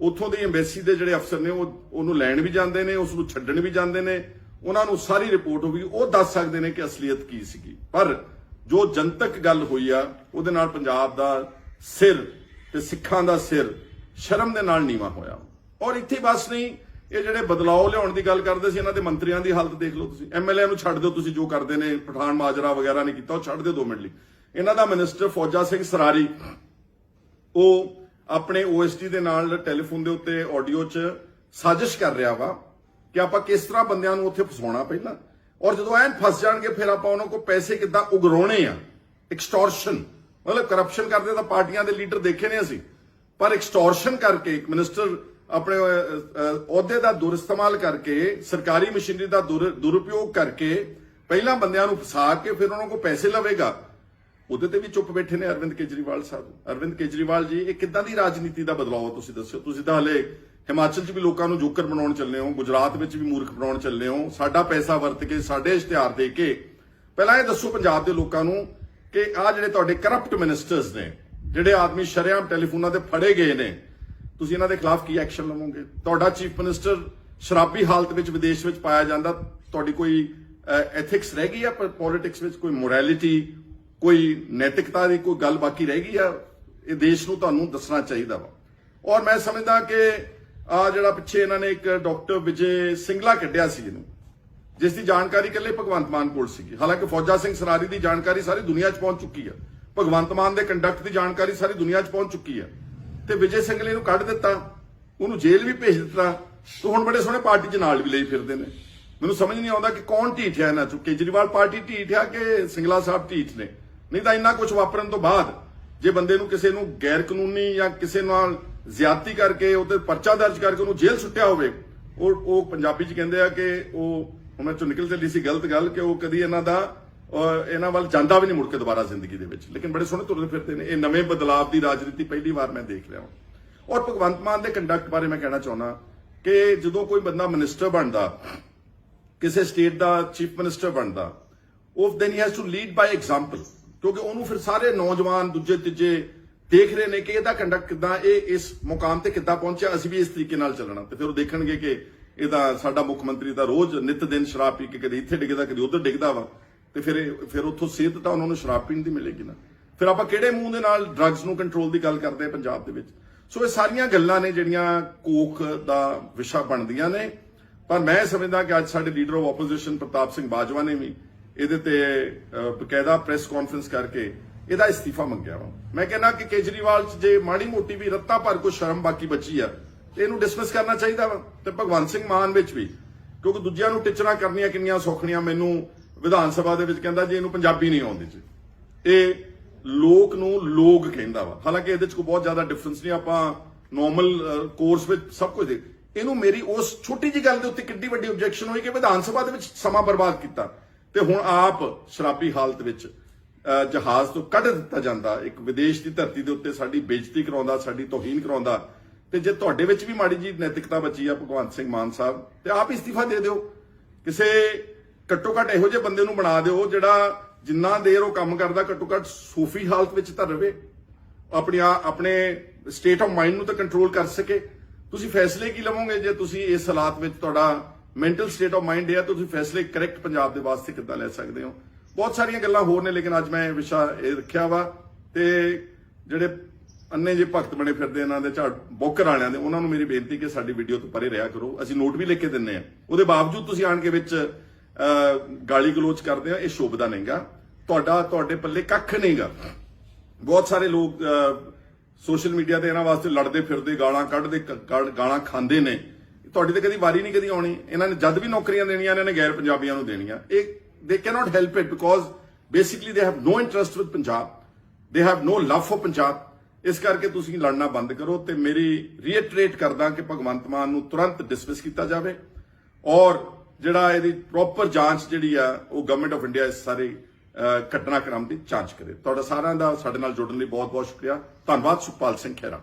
ਉੱਥੋਂ ਦੀ ਐਮਬੈਸੀ ਦੇ ਜਿਹੜੇ ਅਫਸਰ ਨੇ ਉਹਨੂੰ ਲੈਣ ਵੀ ਜਾਂਦੇ ਨੇ, ਉਸ ਨੂੰ ਛੱਡਣ ਵੀ ਜਾਂਦੇ ਨੇ, ਉਹਨਾਂ ਨੂੰ ਸਾਰੀ ਰਿਪੋਰਟ ਹੋਊਗੀ, ਉਹ ਦੱਸ ਸਕਦੇ ਨੇ ਕਿ ਅਸਲੀਅਤ ਕੀ ਸੀਗੀ। ਪਰ ਜੋ ਜਨਤਕ ਗੱਲ ਹੋਈ ਆ ਉਹਦੇ ਨਾਲ ਪੰਜਾਬ ਦਾ ਸਿਰ ਤੇ ਸਿੱਖਾਂ ਦਾ ਸਿਰ ਸ਼ਰਮ ਦੇ ਨਾਲ ਨੀਵਾਂ ਹੋਇਆ। ਔਰ ਇੱਥੇ ਬਸ ਨਹੀਂ, ਇਹ ਜਿਹੜੇ ਬਦਲਾਅ ਲਿਆਉਣ ਦੀ ਗੱਲ ਕਰਦੇ ਸੀ, ਇਹਨਾਂ ਦੇ ਮੰਤਰੀਆਂ ਦੀ ਹਾਲਤ ਦੇਖ ਲਓ ਤੁਸੀਂ। ਐਮਐਲਏ ਨੂੰ ਛੱਡ ਦਿਓ, ਤੁਸੀਂ ਜੋ ਕਰਦੇ ਨੇ ਪਠਾਨ ਮਾਜਰਾ ਵਗੈਰਾ ਨਹੀਂ ਕੀਤਾ, ਉਹ ਛੱਡ ਦਿਓ 2 ਮਿੰਟ ਲਈ। ਇਹਨਾਂ ਦਾ ਮਿਨਿਸਟਰ ਫੌਜਾ ਸਿੰਘ ਸਰਾਰੀ ਉਹ ਆਪਣੇ ਓਐਸਟੀ ਦੇ ਨਾਲ ਟੈਲੀਫੋਨ ਦੇ ਉੱਤੇ ਆਡੀਓ 'ਚ ਸਾਜ਼ਿਸ਼ ਕਰ ਰਿਹਾ ਵਾ ਕਿ ਆਪਾਂ ਕਿਸ ਤਰ੍ਹਾਂ ਬੰਦਿਆਂ ਨੂੰ ਉੱਥੇ ਫਸਾਉਣਾ ਪਹਿਲਾਂ, ਔਰ ਜਦੋਂ ਐਨ ਫਸ ਜਾਣਗੇ ਫਿਰ ਆਪਾਂ ਉਹਨਾਂ ਕੋਲ ਪੈਸੇ ਕਿੱਦਾਂ ਉਗਰਾਉਣੇ ਆ। ਐਕਸਟੋਰਸ਼ਨ, ਮਤਲਬ ਕਰਪਸ਼ਨ ਕਰਦੇ ਤਾਂ ਪਾਰਟੀਆਂ ਦੇ ਲੀਡਰ ਦੇਖੇ ਨੇ ਅਸੀਂ, ਪਰ ਐਕਸਟੋਰਸ਼ਨ ਕਰਕੇ ਇੱਕ ਮਿਨਿਸਟਰ ਆਪਣੇ ਅਹੁਦੇ ਦਾ ਦੁਰਇਸਤੇਮਾਲ ਕਰਕੇ, ਸਰਕਾਰੀ ਮਸ਼ੀਨਰੀ ਦਾ ਦੁਰਉਪਯੋਗ ਕਰਕੇ ਪਹਿਲਾਂ ਬੰਦਿਆਂ ਨੂੰ ਫਸਾ ਕੇ ਫਿਰ ਉਹਨਾਂ ਕੋਲ ਪੈਸੇ ਲਵੇਗਾ। ਉਹਦੇ ਤੇ ਵੀ ਚੁੱਪ ਬੈਠੇ ਨੇ ਅਰਵਿੰਦ ਕੇਜਰੀਵਾਲ ਸਾਹਿਬ। ਅਰਵਿੰਦ ਕੇਜਰੀਵਾਲ ਜੀ, ਇਹ ਕਿੱਦਾਂ ਦੀ ਰਾਜਨੀਤੀ ਦਾ ਬਦਲਾਅ ਤੁਸੀਂ ਦੱਸਿਓ। ਤੁਸੀਂ ਤਾਂ ਹਲੇ ਹਿਮਾਚਲ 'ਚ ਵੀ ਲੋਕਾਂ ਨੂੰ ਜੋਕਰ ਬਣਾਉਣ ਚੱਲੇ ਹੋ, ਗੁਜਰਾਤ ਵਿੱਚ ਵੀ ਮੂਰਖ ਬਣਾਉਣ ਚੱਲੇ ਹੋ, ਸਾਡਾ ਪੈਸਾ ਵਰਤ ਕੇ, ਸਾਡੇ ਇਸ਼ਤਿਹਾਰ ਦੇ ਕੇ। ਪਹਿਲਾਂ ਇਹ ਦੱਸੋ ਪੰਜਾਬ ਦੇ ਲੋਕਾਂ ਨੂੰ ਕਿ ਆਹ ਜਿਹੜੇ ਤੁਹਾਡੇ ਕਰਪਟ ਮਿਨਿਸਟਰਸ ਨੇ, ਜਿਹੜੇ ਆਦਮੀ ਸ਼ਰੇਆਮ ਟੈਲੀਫੋਨਾਂ ਤੇ ਫੜੇ ਗਏ ਨੇ, ਤੁਸੀਂ ਇਹਨਾਂ ਦੇ ਖਿਲਾਫ ਕੀ ਐਕਸ਼ਨ ਲਵੋਗੇ? ਤੁਹਾਡਾ ਚੀਫ ਮਿਨਿਸਟਰ ਸ਼ਰਾਬੀ ਹਾਲਤ ਵਿੱਚ ਵਿਦੇਸ਼ ਵਿੱਚ ਪਾਇਆ ਜਾਂਦਾ, ਤੁਹਾਡੀ ਕੋਈ ਐਥਿਕਸ ਰਹਿ ਗਈ ਆ ਪੋਲਿਟਿਕਸ ਵਿੱਚ? ਕੋਈ ਮੋਰੈਲਿਟੀ, ਕੋਈ ਨੈਤਿਕਤਾ ਦੀ ਕੋਈ ਗੱਲ ਬਾਕੀ ਰਹਿ ਗਈ ਆ? ਇਹ ਦੇਸ਼ ਨੂੰ ਤੁਹਾਨੂੰ ਦੱਸਣਾ ਚਾਹੀਦਾ ਵਾ। ਔਰ ਮੈਂ ਸਮਝਦਾ ਕਿ ਆ ਜਿਹੜਾ ਪਿੱਛੇ ਇਹਨਾਂ ਨੇ ਇੱਕ ਡਾਕਟਰ ਵਿਜੇ ਸਿੰਗਲਾ ਕੱਢਿਆ ਸੀ ਇਹਨੂੰ, ਜਿਸ ਦੀ ਜਾਣਕਾਰੀ ਇਕੱਲੇ ਭਗਵੰਤ ਮਾਨ ਕੋਲ ਸੀਗੀ। ਹਾਲਾਂਕਿ ਫੌਜਾ ਸਿੰਘ ਸਰਾਰੀ ਦੀ ਜਾਣਕਾਰੀ ਸਾਰੀ ਦੁਨੀਆ 'ਚ ਪਹੁੰਚ ਚੁੱਕੀ ਆ, ਭਗਵੰਤ ਮਾਨ ਦੇ ਕੰਡਕਟ ਦੀ ਜਾਣਕਾਰੀ ਸਾਰੀ ਦੁਨੀਆ 'ਚ ਪਹੁੰਚ ਚੁੱਕੀ ਆ, ਤੇ ਵਿਜੇ ਸਿੰਗਲੇ ਨੂੰ ਕੱਢ ਦਿੱਤਾ, ਉਹਨੂੰ ਜੇਲ੍ਹ ਵੀ ਭੇਜ ਦਿੱਤਾ। ਤੇ ਹੁਣ ਬੜੇ ਸੋਹਣੇ ਪਾਰਟੀ 'ਚ ਨਾਲ ਵੀ ਲਈ ਫਿਰਦੇ ਨੇ। ਮੈਨੂੰ ਸਮਝ ਨਹੀਂ ਆਉਂਦਾ ਕਿ ਕੌਣ ਢੀਠ ਹੈ ਇਹਨਾਂ 'ਚੋਂ। ਕੇਜਰੀਵਾਲ ਪਾਰਟੀ ਢੀਠ ਆ ਕਿ ਸਿੰਗਲਾ ਸਾਹਿਬ ਢੀਠ ਨੇ? ਨਹੀਂ ਤਾਂ ਇੰਨਾ ਕੁਝ ਵਾਪਰਨ ਤੋਂ ਬਾਅਦ ਜੇ ਬੰਦੇ ਨੂੰ ਕਿਸੇ ਨੂੰ ਗੈਰ ਕਾਨੂੰਨੀ ਜਾਂ ਕਿਸੇ ਨਾਲ ਜ਼ਿਆਦਤੀ ਕਰਕੇ ਉਹਤੇ ਪਰਚਾ ਦਰਜ ਕਰਕੇ ਉਹਨੂੰ ਜੇਲ੍ਹ ਸੁੱਟਿਆ ਹੋਵੇ, ਉਹ ਪੰਜਾਬੀ 'ਚ ਕਹਿੰਦੇ ਆ ਕਿ ਉਹ ਉਹਨਾਂ 'ਚੋਂ ਨਿਕਲ ਚੱਲੀ ਸੀ ਗਲਤ ਗੱਲ ਕਿ ਉਹ ਕਦੀ ਇਹਨਾਂ ਵੱਲ ਜਾਂਦਾ ਵੀ ਨਹੀਂ ਮੁੜ ਕੇ ਦੁਬਾਰਾ ਜ਼ਿੰਦਗੀ ਦੇ ਵਿੱਚ। ਲੇਕਿਨ ਬੜੇ ਸੋਹਣੇ ਤੁਰਦੇ ਫਿਰਦੇ ਨੇ। ਇਹ ਨਵੇਂ ਬਦਲਾਅ ਦੀ ਰਾਜਨੀਤੀ ਪਹਿਲੀ ਵਾਰ ਮੈਂ ਦੇਖ ਰਿਹਾ ਹਾਂ। ਔਰ ਭਗਵੰਤ ਮਾਨ ਦੇ ਕੰਡਕਟ ਬਾਰੇ ਮੈਂ ਕਹਿਣਾ ਚਾਹੁੰਦਾ ਕਿ ਜਦੋਂ ਕੋਈ ਬੰਦਾ ਮਿਨਿਸਟਰ ਬਣਦਾ, ਕਿਸੇ ਸਟੇਟ ਦਾ ਚੀਫ ਮਿਨਿਸਟਰ ਬਣਦਾ, ਉਹ then he has to lead by example, ਕਿਉਂਕਿ ਉਹਨੂੰ ਫਿਰ ਸਾਰੇ ਨੌਜਵਾਨ ਦੂਜੇ ਤੀਜੇ ਦੇਖ ਰਹੇ ਨੇ ਕਿ ਇਹਦਾ ਕੰਡਕਟ ਕਿੱਦਾਂ, ਇਹ ਇਸ ਮੁਕਾਮ ਤੇ ਕਿੱਦਾਂ ਪਹੁੰਚਿਆ, ਅਸੀਂ ਵੀ ਇਸ ਤਰੀਕੇ ਨਾਲ ਚੱਲਣਾ। ਤੇ ਫਿਰ ਉਹ ਦੇਖਣਗੇ ਕਿ ਇਹਦਾ ਸਾਡਾ ਮੁੱਖ ਮੰਤਰੀ ਤਾਂ ਰੋਜ਼ ਨਿਤ ਦਿਨ ਸ਼ਰਾਬ ਪੀ ਕੇ ਕਦੇ ਇੱਥੇ ਡਿੱਗਦਾ ਕਦੇ ਉੱਧਰ ਡਿੱਗਦਾ ਵਾ, ਤੇ ਫਿਰ ਉੱਥੋਂ ਸਿਹਤ ਤਾਂ ਉਹਨਾਂ ਨੂੰ ਸ਼ਰਾਬ ਪੀਣ ਦੀ ਮਿਲੇਗੀ ਨਾ। ਫਿਰ ਆਪਾਂ ਕਿਹੜੇ ਮੂੰਹ ਦੇ ਨਾਲ ਡਰੱਗਸ ਨੂੰ ਕੰਟਰੋਲ ਦੀ ਗੱਲ ਕਰਦੇ ਆ ਪੰਜਾਬ ਦੇ ਵਿੱਚ? ਸੋ ਇਹ ਸਾਰੀਆਂ ਗੱਲਾਂ ਨੇ ਜਿਹੜੀਆਂ ਕੋਖ ਦਾ ਵਿਸ਼ਾ ਬਣਦੀਆਂ ਨੇ। ਪਰ ਮੈਂ ਸਮਝਦਾ ਕਿ ਅੱਜ ਸਾਡੇ ਲੀਡਰ ਆਫ ਆਪੋਜੀਸ਼ਨ ਪ੍ਰਤਾਪ ਸਿੰਘ ਬਾਜਵਾ ਨੇ ਵੀ ਇਹਦੇ ਤੇ ਬਕਾਇਦਾ ਪ੍ਰੈਸ ਕਾਨਫਰੰਸ ਕਰਕੇ ਇਹਦਾ ਇਸਤੀਫਾ ਮੰਗਿਆ ਵਾ। ਮੈਂ ਕਹਿੰਦਾ ਕਿ ਕੇਜਰੀਵਾਲ 'ਚ ਜੇ ਮਾੜੀ ਮੋਟੀ ਵੀ ਰੱਤਾ ਭਰ ਕੋਈ ਸ਼ਰਮ ਬਾਕੀ ਬਚੀ ਆ ਤੇ ਇਹਨੂੰ ਡਿਸਮਿਸ ਕਰਨਾ ਚਾਹੀਦਾ ਵਾ। ਤੇ ਭਗਵੰਤ ਸਿੰਘ ਮਾਨ ਵਿੱਚ ਵੀ, ਕਿਉਂਕਿ ਦੂਜਿਆਂ ਨੂੰ ਟਿਚਰਾਂ ਕਰਨੀਆਂ ਕਿੰਨੀਆਂ ਸੌਖਣੀਆਂ। ਮੈਨੂੰ ਵਿਧਾਨ ਸਭਾ ਦੇ ਵਿੱਚ ਕਹਿੰਦਾ ਜੀ ਇਹਨੂੰ ਪੰਜਾਬੀ ਨਹੀਂ ਆਉਂਦੀ ਜੀ, ਇਹ ਲੋਕ ਨੂੰ ਲੋਕ ਕਹਿੰਦਾ ਵਾ। ਹਾਲਾਂਕਿ ਇਹਦੇ 'ਚ ਕੋਈ ਬਹੁਤ ਜ਼ਿਆਦਾ ਡਿਫਰੈਂਸ ਨਹੀਂ, ਆਪਾਂ ਨੋਰਮਲ ਕੋਰਸ ਵਿੱਚ ਸਭ ਕੁਝ ਦੇ। ਇਹਨੂੰ ਮੇਰੀ ਉਸ ਛੋਟੀ ਜਿਹੀ ਗੱਲ ਦੇ ਉੱਤੇ ਕਿੰਨੀ ਵੱਡੀ ਆਬਜੈਕਸ਼ਨ ਹੋਈ ਕਿ ਵਿਧਾਨ ਸਭਾ ਦੇ ਵਿੱਚ ਸਮਾਂ ਬਰਬਾਦ ਕੀਤਾ ਤੇ ਹੁਣ ਆਪ ਸ਼ਰਾਬੀ ਹਾਲਤ ਵਿੱਚ ਜਹਾਜ਼ ਤੋਂ ਕੱਢ ਦਿੱਤਾ ਜਾਂਦਾ, ਇੱਕ ਵਿਦੇਸ਼ ਦੀ ਧਰਤੀ ਦੇ ਉੱਤੇ ਸਾਡੀ ਬੇਇੱਜ਼ਤੀ ਕਰਾਉਂਦਾ, ਸਾਡੀ ਤੋਹੀਨ ਕਰਾਉਂਦਾ। ਤੇ ਜੇ ਤੁਹਾਡੇ ਵਿੱਚ ਵੀ ਮਾੜੀ ਜੀ ਨੈਤਿਕਤਾ ਬਚੀ ਆ ਭਗਵੰਤ ਸਿੰਘ ਮਾਨ ਸਾਹਿਬ, ਤੇ ਆਪ ਇਸਤੀਫਾ ਦੇ ਦਿਓ। ਕਿਸੇ ਘੱਟੋ ਘੱਟ ਇਹੋ ਜਿਹੇ ਬੰਦੇ ਨੂੰ ਬਣਾ ਦਿਓ ਜਿਹੜਾ ਜਿੰਨਾ ਦੇਰ ਉਹ ਕੰਮ ਕਰਦਾ ਘੱਟੋ ਘੱਟ ਸੂਫੀ ਹਾਲਤ ਵਿੱਚ ਤਾਂ ਰਵੇ, ਆਪਣੇ ਸਟੇਟ ਆਫ ਮਾਈਂਡ ਨੂੰ ਤਾਂ ਕੰਟਰੋਲ ਕਰ ਸਕੇ। ਤੁਸੀਂ ਫੈਸਲੇ ਕੀ ਲਵੋਗੇ ਜੇ ਤੁਸੀਂ ਇਸ ਹਾਲਾਤ ਵਿੱਚ ਤੁਹਾਡਾ ਮੈਂਟਲ ਸਟੇਟ ਆਫ ਮਾਈਂਡ ਹੈ, ਤੁਸੀਂ ਫੈਸਲੇ ਕਰੈਕਟ ਪੰਜਾਬ ਦੇ ਵਾਸਤੇ ਕਿੱਦਾਂ ਲੈ ਸਕਦੇ ਹੋ? ਬਹੁਤ ਸਾਰੀਆਂ ਗੱਲਾਂ ਹੋਰ ਨੇ, ਲੇਕਿਨ ਅੱਜ ਮੈਂ ਇਹ ਵਿਸ਼ਾ ਇਹ ਰੱਖਿਆ ਵਾ। ਤੇ ਜਿਹੜੇ ਅੰਨੇ ਜੇ ਭਗਤ ਬਣੇ ਫਿਰਦੇ ਇਹਨਾਂ ਦੇ ਝਾੜ ਬੋਕਰ ਵਾਲਿਆਂ ਦੇ, ਉਹਨਾਂ ਨੂੰ ਮੇਰੀ ਬੇਨਤੀ ਕਿ ਸਾਡੀ ਵੀਡੀਓ ਤੋਂ ਪਰੇ ਰਿਹਾ ਕਰੋ। ਅਸੀਂ ਨੋਟ ਵੀ ਲਿਖ ਕੇ ਦਿੰਨੇ ਆ, ਉਹਦੇ ਬਾਵਜੂਦ ਤੁਸੀਂ ਆਣ ਕੇ ਵਿੱਚ ਗਾਲੀ ਗਲੋਚ ਕਰਦੇ ਆ, ਇਹ ਸ਼ੋਭਦਾ ਨਹੀਂਗਾ। ਤੁਹਾਡੇ ਪੱਲੇ ਕੱਖ ਨਹੀਂਗਾ। ਬਹੁਤ ਸਾਰੇ ਲੋਕ ਸੋਸ਼ਲ ਮੀਡੀਆ ਤੇ ਇਹਨਾਂ ਵਾਸਤੇ ਲੜਦੇ ਫਿਰਦੇ, ਗਾਲਾਂ ਕੱਢਦੇ, ਗਾਲਾਂ ਖਾਂਦੇ ਨੇ। ਤੁਹਾਡੀ ਤਾਂ ਕਦੀ ਵਾਰੀ ਨਹੀਂ ਕਦੀ ਆਉਣੀ। ਇਹਨਾਂ ਨੇ ਜਦ ਵੀ ਨੌਕਰੀਆਂ ਦੇਣੀਆਂ ਇਹਨਾਂ ਨੇ ਗੈਰ ਪੰਜਾਬੀਆਂ ਨੂੰ ਦੇਣੀਆਂ। ਇਹ they cannot help it because basically they have no interest with Punjab, they have no love for Punjab। ਇਸ ਕਰਕੇ ਤੁਸੀਂ ਲੜਨਾ ਬੰਦ ਕਰੋ। ਤੇ ਮੇਰੀ ਰੀਇਟਰੇਟ ਕਰਦਾ ਕਿ ਭਗਵੰਤ ਮਾਨ ਨੂੰ ਤੁਰੰਤ ਡਿਸਮਿਸ ਕੀਤਾ ਜਾਵੇ ਔਰ ਜਿਹੜਾ ਇਹਦੀ ਪ੍ਰੋਪਰ ਜਾਂਚ ਜਿਹੜੀ ਆ ਉਹ ਗਵਰਨਮੈਂਟ ਆਫ ਇੰਡੀਆ ਇਸ ਸਾਰੇ ਘਟਨਾਕ੍ਰਮ ਦੀ ਜਾਂਚ ਕਰੇ। ਤੁਹਾਡਾ ਸਾਰਿਆਂ ਦਾ ਸਾਡੇ ਨਾਲ ਜੁੜਨ ਲਈ ਬਹੁਤ ਬਹੁਤ ਸ਼ੁਕਰੀਆ। ਧੰਨਵਾਦ। ਸੁਖਪਾਲ ਸਿੰਘ ਖਹਿਰਾ।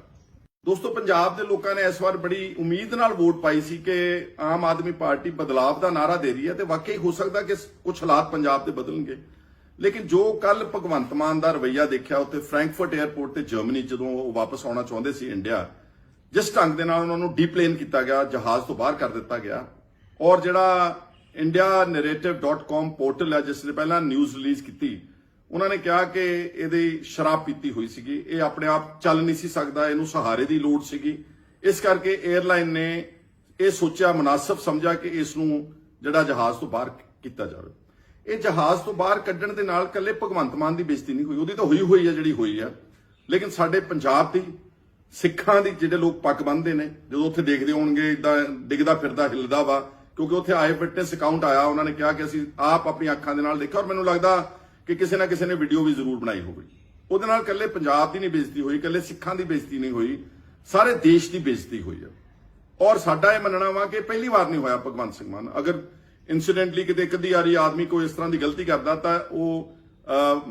ਦੋਸਤੋ, ਪੰਜਾਬ ਦੇ ਲੋਕਾਂ ਨੇ ਇਸ ਵਾਰ ਬੜੀ ਉਮੀਦ ਨਾਲ ਵੋਟ ਪਾਈ ਸੀ ਕਿ ਆਮ ਆਦਮੀ ਪਾਰਟੀ ਬਦਲਾਵ ਦਾ ਨਾਰਾ ਦੇ ਰਹੀ ਹੈ ਤੇ ਵਾਕਈ ਹੋ ਸਕਦਾ ਕਿ ਕੁਝ ਹਾਲਾਤ ਪੰਜਾਬ ਦੇ ਬਦਲਣਗੇ। ਲੇਕਿਨ ਜੋ ਕੱਲ ਭਗਵੰਤ ਮਾਨ ਦਾ ਰਵੱਈਆ ਦੇਖਿਆ ਉੱਥੇ ਫਰੈਂਕਫਰਟ 에ਅਰਪੋਰਟ ਤੇ ਜਰਮਨੀ, ਜਦੋਂ ਉਹ ਵਾਪਸ ਆਉਣਾ ਚਾਹੁੰਦੇ ਸੀ ਇੰਡੀਆ, ਜਿਸ ਢੰਗ ਦੇ ਨਾਲ ਉਹਨਾਂ ਨੂੰ ਡੀਪਲੇਨ ਕੀਤਾ ਗਿਆ, ਜਹਾਜ਼ ਤੋਂ ਬਾਹਰ ਕਰ ਦਿੱਤਾ ਗਿਆ, ਔਰ ਜਿਹੜਾ indianarrative.com पोर्टल है जिसने पहला न्यूज़ रिलीज की उन्होंने कहा कि ਇਹਦੀ शराब पीती हुई ਸੀਗੀ ਇਹ ਆਪਣੇ ਆਪ ਚੱਲ ਨਹੀਂ ਸੀ ਸਕਦਾ ਇਹਨੂੰ ਸਹਾਰੇ ਦੀ ਲੋੜ ਸੀਗੀ ਇਸ ਕਰਕੇ 에ਅਰਲਾਈਨ ਨੇ ਇਹ ਸੋਚਿਆ ਮੁਨਾਸਬ ਸਮਝਿਆ ਕਿ ਇਸ ਨੂੰ ਜਿਹੜਾ ਜਹਾਜ਼ ਤੋਂ ਬਾਹਰ ਕੀਤਾ ਜਾਵੇ ਇਹ ਜਹਾਜ਼ ਤੋਂ ਬਾਹਰ ਕੱਢਣ ਦੇ ਨਾਲ ਕੱਲੇ ਭਗਵੰਤ ਮਾਨ ਦੀ ਬੇਇੱਜ਼ਤੀ ਨਹੀਂ ਹੋਈ ਉਹਦੀ ਤਾਂ ਹੋਈ ਹੈ ਜਿਹੜੀ ਹੋਈ ਆ ਲੇਕਿਨ ਸਾਡੇ ਪੰਜਾਬ ਦੀ ਸਿੱਖਾਂ ਦੀ ਜਿਹੜੇ ਲੋਕ ਪੱਗ ਬੰਨ੍ਹਦੇ ਨੇ ਜਦੋਂ ਉੱਥੇ ਦੇਖਦੇ ਹੋਣਗੇ ਇਦਾਂ ਡਿੱਗਦਾ ਫਿਰਦਾ ਹਿੱਲਦਾ ਵਾ ਕਿਉਂਕਿ ਉੱਥੇ ਆਏ ਫਿਟਨੈਸ ਅਕਾਊਂਟ ਆਇਆ ਉਹਨਾਂ ਨੇ ਕਿਹਾ ਕਿ ਅਸੀਂ ਆਪ ਆਪਣੀ ਅੱਖਾਂ ਦੇ ਨਾਲ ਦੇਖਿਆ ਔਰ ਮੈਨੂੰ ਲੱਗਦਾ ਕਿ ਕਿਸੇ ਨਾ ਕਿਸੇ ਨੇ ਵੀਡੀਓ ਵੀ ਜ਼ਰੂਰ ਬਣਾਈ ਹੋਵੇ ਉਹਦੇ ਨਾਲ ਕੱਲੇ ਪੰਜਾਬ ਦੀ ਨਹੀਂ ਬੇਇੱਜ਼ਤੀ ਹੋਈ ਕੱਲੇ ਸਿੱਖਾਂ ਦੀ ਬੇਇੱਜ਼ਤੀ ਨਹੀਂ ਹੋਈ ਸਾਰੇ ਦੇਸ਼ ਦੀ ਬੇਇੱਜ਼ਤੀ ਹੋਈ ਹੈ ਔਰ ਸਾਡਾ ਇਹ ਮੰਨਣਾ ਵਾ ਕਿ ਪਹਿਲੀ ਵਾਰ ਨਹੀਂ ਹੋਇਆ ਭਗਵੰਤ ਸਿੰਘ ਮਾਨ ਅਗਰ ਇਨਸੀਡੈਂਟਲੀ ਕਿਤੇ ਇੱਕ ਅੱਧੀ ਵਾਰੀ ਆਦਮੀ ਕੋਈ ਇਸ ਤਰ੍ਹਾਂ ਦੀ ਗਲਤੀ ਕਰਦਾ ਤਾਂ ਉਹ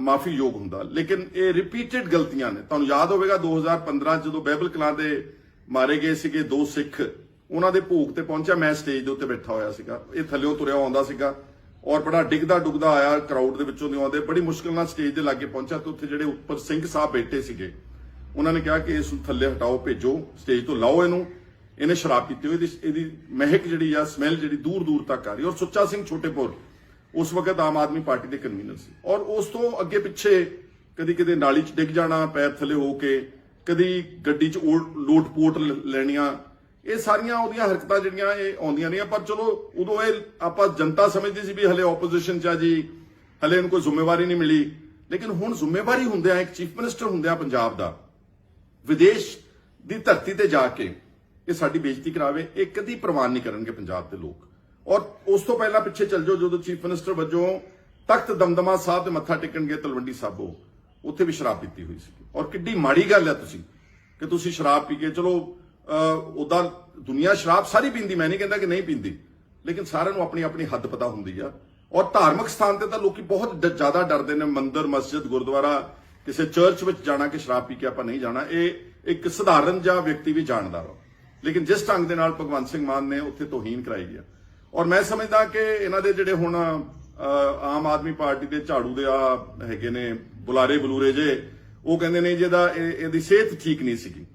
ਮਾਫੀਯੋਗ ਹੁੰਦਾ ਲੇਕਿਨ ਇਹ ਰਿਪੀਟਡ ਗਲਤੀਆਂ ਨੇ ਤੁਹਾਨੂੰ ਯਾਦ ਹੋਵੇਗਾ 2015 ਜਦੋਂ ਬਾਈਬਲ ਕਲਾਂ ਦੇ ਮਾਰੇ ਗਏ ਸੀਗੇ ਦੋ ਸਿੱਖ ਉਹਨਾਂ ਦੇ ਭੋਗ ਤੇ ਪਹੁੰਚਿਆ ਮੈਂ ਸਟੇਜ ਦੇ ਉੱਤੇ ਬੈਠਾ ਹੋਇਆ ਸੀਗਾ ਇਹ ਥੱਲੇੋਂ ਤੁਰਿਆ ਆਉਂਦਾ ਸੀਗਾ ਔਰ ਬੜਾ ਡਿੱਗਦਾ ਡੁੱਗਦਾ ਆਇਆ ਕਰਾਊਡ ਦੇ ਵਿੱਚੋਂ ਦੀ ਆਉਂਦੇ ਬੜੀ ਮੁਸ਼ਕਿਲ ਨਾਲ ਸਟੇਜ ਦੇ ਲਾਗੇ ਪਹੁੰਚਿਆ ਤੇ ਉੱਥੇ ਜਿਹੜੇ ਉੱਪਰ ਸਿੰਘ ਸਾਹਿਬ ਬੈਠੇ ਸੀਗੇ ਉਹਨਾਂ ਨੇ ਕਿਹਾ ਕਿ ਇਸ ਨੂੰ ਥੱਲੇ ਹਟਾਓ ਭੇਜੋ ਸਟੇਜ ਤੋਂ ਲਾਓ ਇਹਨੇ ਸ਼ਰਾਬ ਪੀਤੀ ਹੋਈ ਇਹਦੀ ਮਹਿਕ ਜਿਹੜੀ ਆ ਸਮੈਲ ਜਿਹੜੀ ਦੂਰ ਦੂਰ ਤੱਕ ਆ ਰਹੀ ਔਰ ਸੁੱਚਾ ਸਿੰਘ ਛੋਟੇਪੁਰ ਉਸ ਵਕਤ ਆਮ ਆਦਮੀ ਪਾਰਟੀ ਦੇ ਕਨਵੀਨਰ ਸੀ ਔਰ ਉਸ ਤੋਂ ਅੱਗੇ ਪਿੱਛੇ ਕਦੀ ਕਿਤੇ ਨਾਲੀ 'ਚ ਡਿੱਗ ਜਾਣਾ ਪੈਰ ਥੱਲੇ ਹੋ ਕੇ ਕਦੀ ਗੱਡੀ 'ਚ ਲੋਟ-ਪੋਟ ਲੈਣੀਆਂ ਇਹ ਸਾਰੀਆਂ ਉਹਦੀਆਂ ਹਰਕਤਾਂ ਜਿਹੜੀਆਂ ਇਹ ਆਉਂਦੀਆਂ ਨਹੀਂ ਪਰ ਚਲੋ ਉਦੋਂ ਇਹ ਆਪਾਂ ਜਨਤਾ ਸਮਝਦੀ ਸੀ ਵੀ ਹਲੇ ਆਪੋਜੀਸ਼ਨ 'ਚ ਆ ਜੀ ਹਲੇ ਇਹਨੂੰ ਕੋਈ ਜ਼ਿੰਮੇਵਾਰੀ ਨਹੀਂ ਮਿਲੀ ਲੇਕਿਨ ਹੁਣ ਜ਼ਿੰਮੇਵਾਰੀ ਹੁੰਦਿਆਂ ਇੱਕ ਚੀਫ ਮਿਨਿਸਟਰ ਹੁੰਦਿਆਂ ਪੰਜਾਬ ਦਾ ਵਿਦੇਸ਼ ਦੀ ਧਰਤੀ ਤੇ ਜਾ ਕੇ ਇਹ ਸਾਡੀ ਬੇਇੱਜ਼ਤੀ ਕਰਾਵੇ ਇਹ ਕਦੀ ਪ੍ਰਵਾਨ ਨਹੀਂ ਕਰਨਗੇ ਪੰਜਾਬ ਦੇ ਲੋਕ ਔਰ ਉਸ ਤੋਂ ਪਹਿਲਾਂ ਪਿੱਛੇ ਚੱਲ ਜਾਓ ਜਦੋਂ ਚੀਫ ਮਿਨਿਸਟਰ ਵਜੋਂ ਤਖਤ ਦਮਦਮਾ ਸਾਹਿਬ ਤੇ ਮੱਥਾ ਟੇਕਣਗੇ ਤਲਵੰਡੀ ਸਾਬੋ ਉੱਥੇ ਵੀ ਸ਼ਰਾਬ ਪੀਤੀ ਹੋਈ ਸੀ ਔਰ ਕਿੱਡੀ ਮਾੜੀ ਗੱਲ ਹੈ ਕਿ ਤੁਸੀਂ ਸ਼ਰਾਬ ਪੀ ਕੇ ਚਲੋ ਉਦਾਂ ਦੁਨੀਆ ਸ਼ਰਾਬ ਸਾਰੀ ਪੀਂਦੀ ਮੈਂ ਨਹੀਂ ਕਹਿੰਦਾ ਕਿ ਨਹੀਂ ਪੀਂਦੀ ਲੇਕਿਨ ਸਾਰਿਆਂ ਨੂੰ ਆਪਣੀ ਆਪਣੀ ਹੱਦ ਪਤਾ ਹੁੰਦੀ ਆ ਔਰ ਧਾਰਮਿਕ ਸਥਾਨ ਤੇ ਤਾਂ ਲੋਕੀ ਬਹੁਤ ਜ਼ਿਆਦਾ ਡਰਦੇ ਨੇ ਮੰਦਿਰ ਮਸਜਿਦ ਗੁਰਦੁਆਰਾ ਕਿਸੇ ਚਰਚ ਵਿੱਚ ਜਾਣਾ ਕਿ ਸ਼ਰਾਬ ਪੀ ਕੇ ਆਪਾਂ ਨਹੀਂ ਜਾਣਾ ਇਹ ਇੱਕ ਸਧਾਰਨ ਜਿਹਾ ਵਿਅਕਤੀ ਵੀ ਜਾਣਦਾ ਵਾ ਲੇਕਿਨ ਜਿਸ ਢੰਗ ਦੇ ਨਾਲ ਭਗਵੰਤ ਸਿੰਘ ਮਾਨ ਨੇ ਉੱਥੇ ਤੋਹੀਨ ਕਰਾਈ ਗਿਆ ਔਰ ਮੈਂ ਸਮਝਦਾ ਕਿ ਇਹਨਾਂ ਦੇ ਜਿਹੜੇ ਹੁਣ ਆਮ ਆਦਮੀ ਪਾਰਟੀ ਦੇ ਝਾੜੂ ਦੇ ਆ ਹੈਗੇ ਨੇ ਬੁਲਾਰੇ ਜੇ ਉਹ ਕਹਿੰਦੇ ਨੇ ਜਿਹਦਾ ਇਹਦੀ ਸਿਹਤ ਠੀਕ ਨਹੀਂ ਸੀਗੀ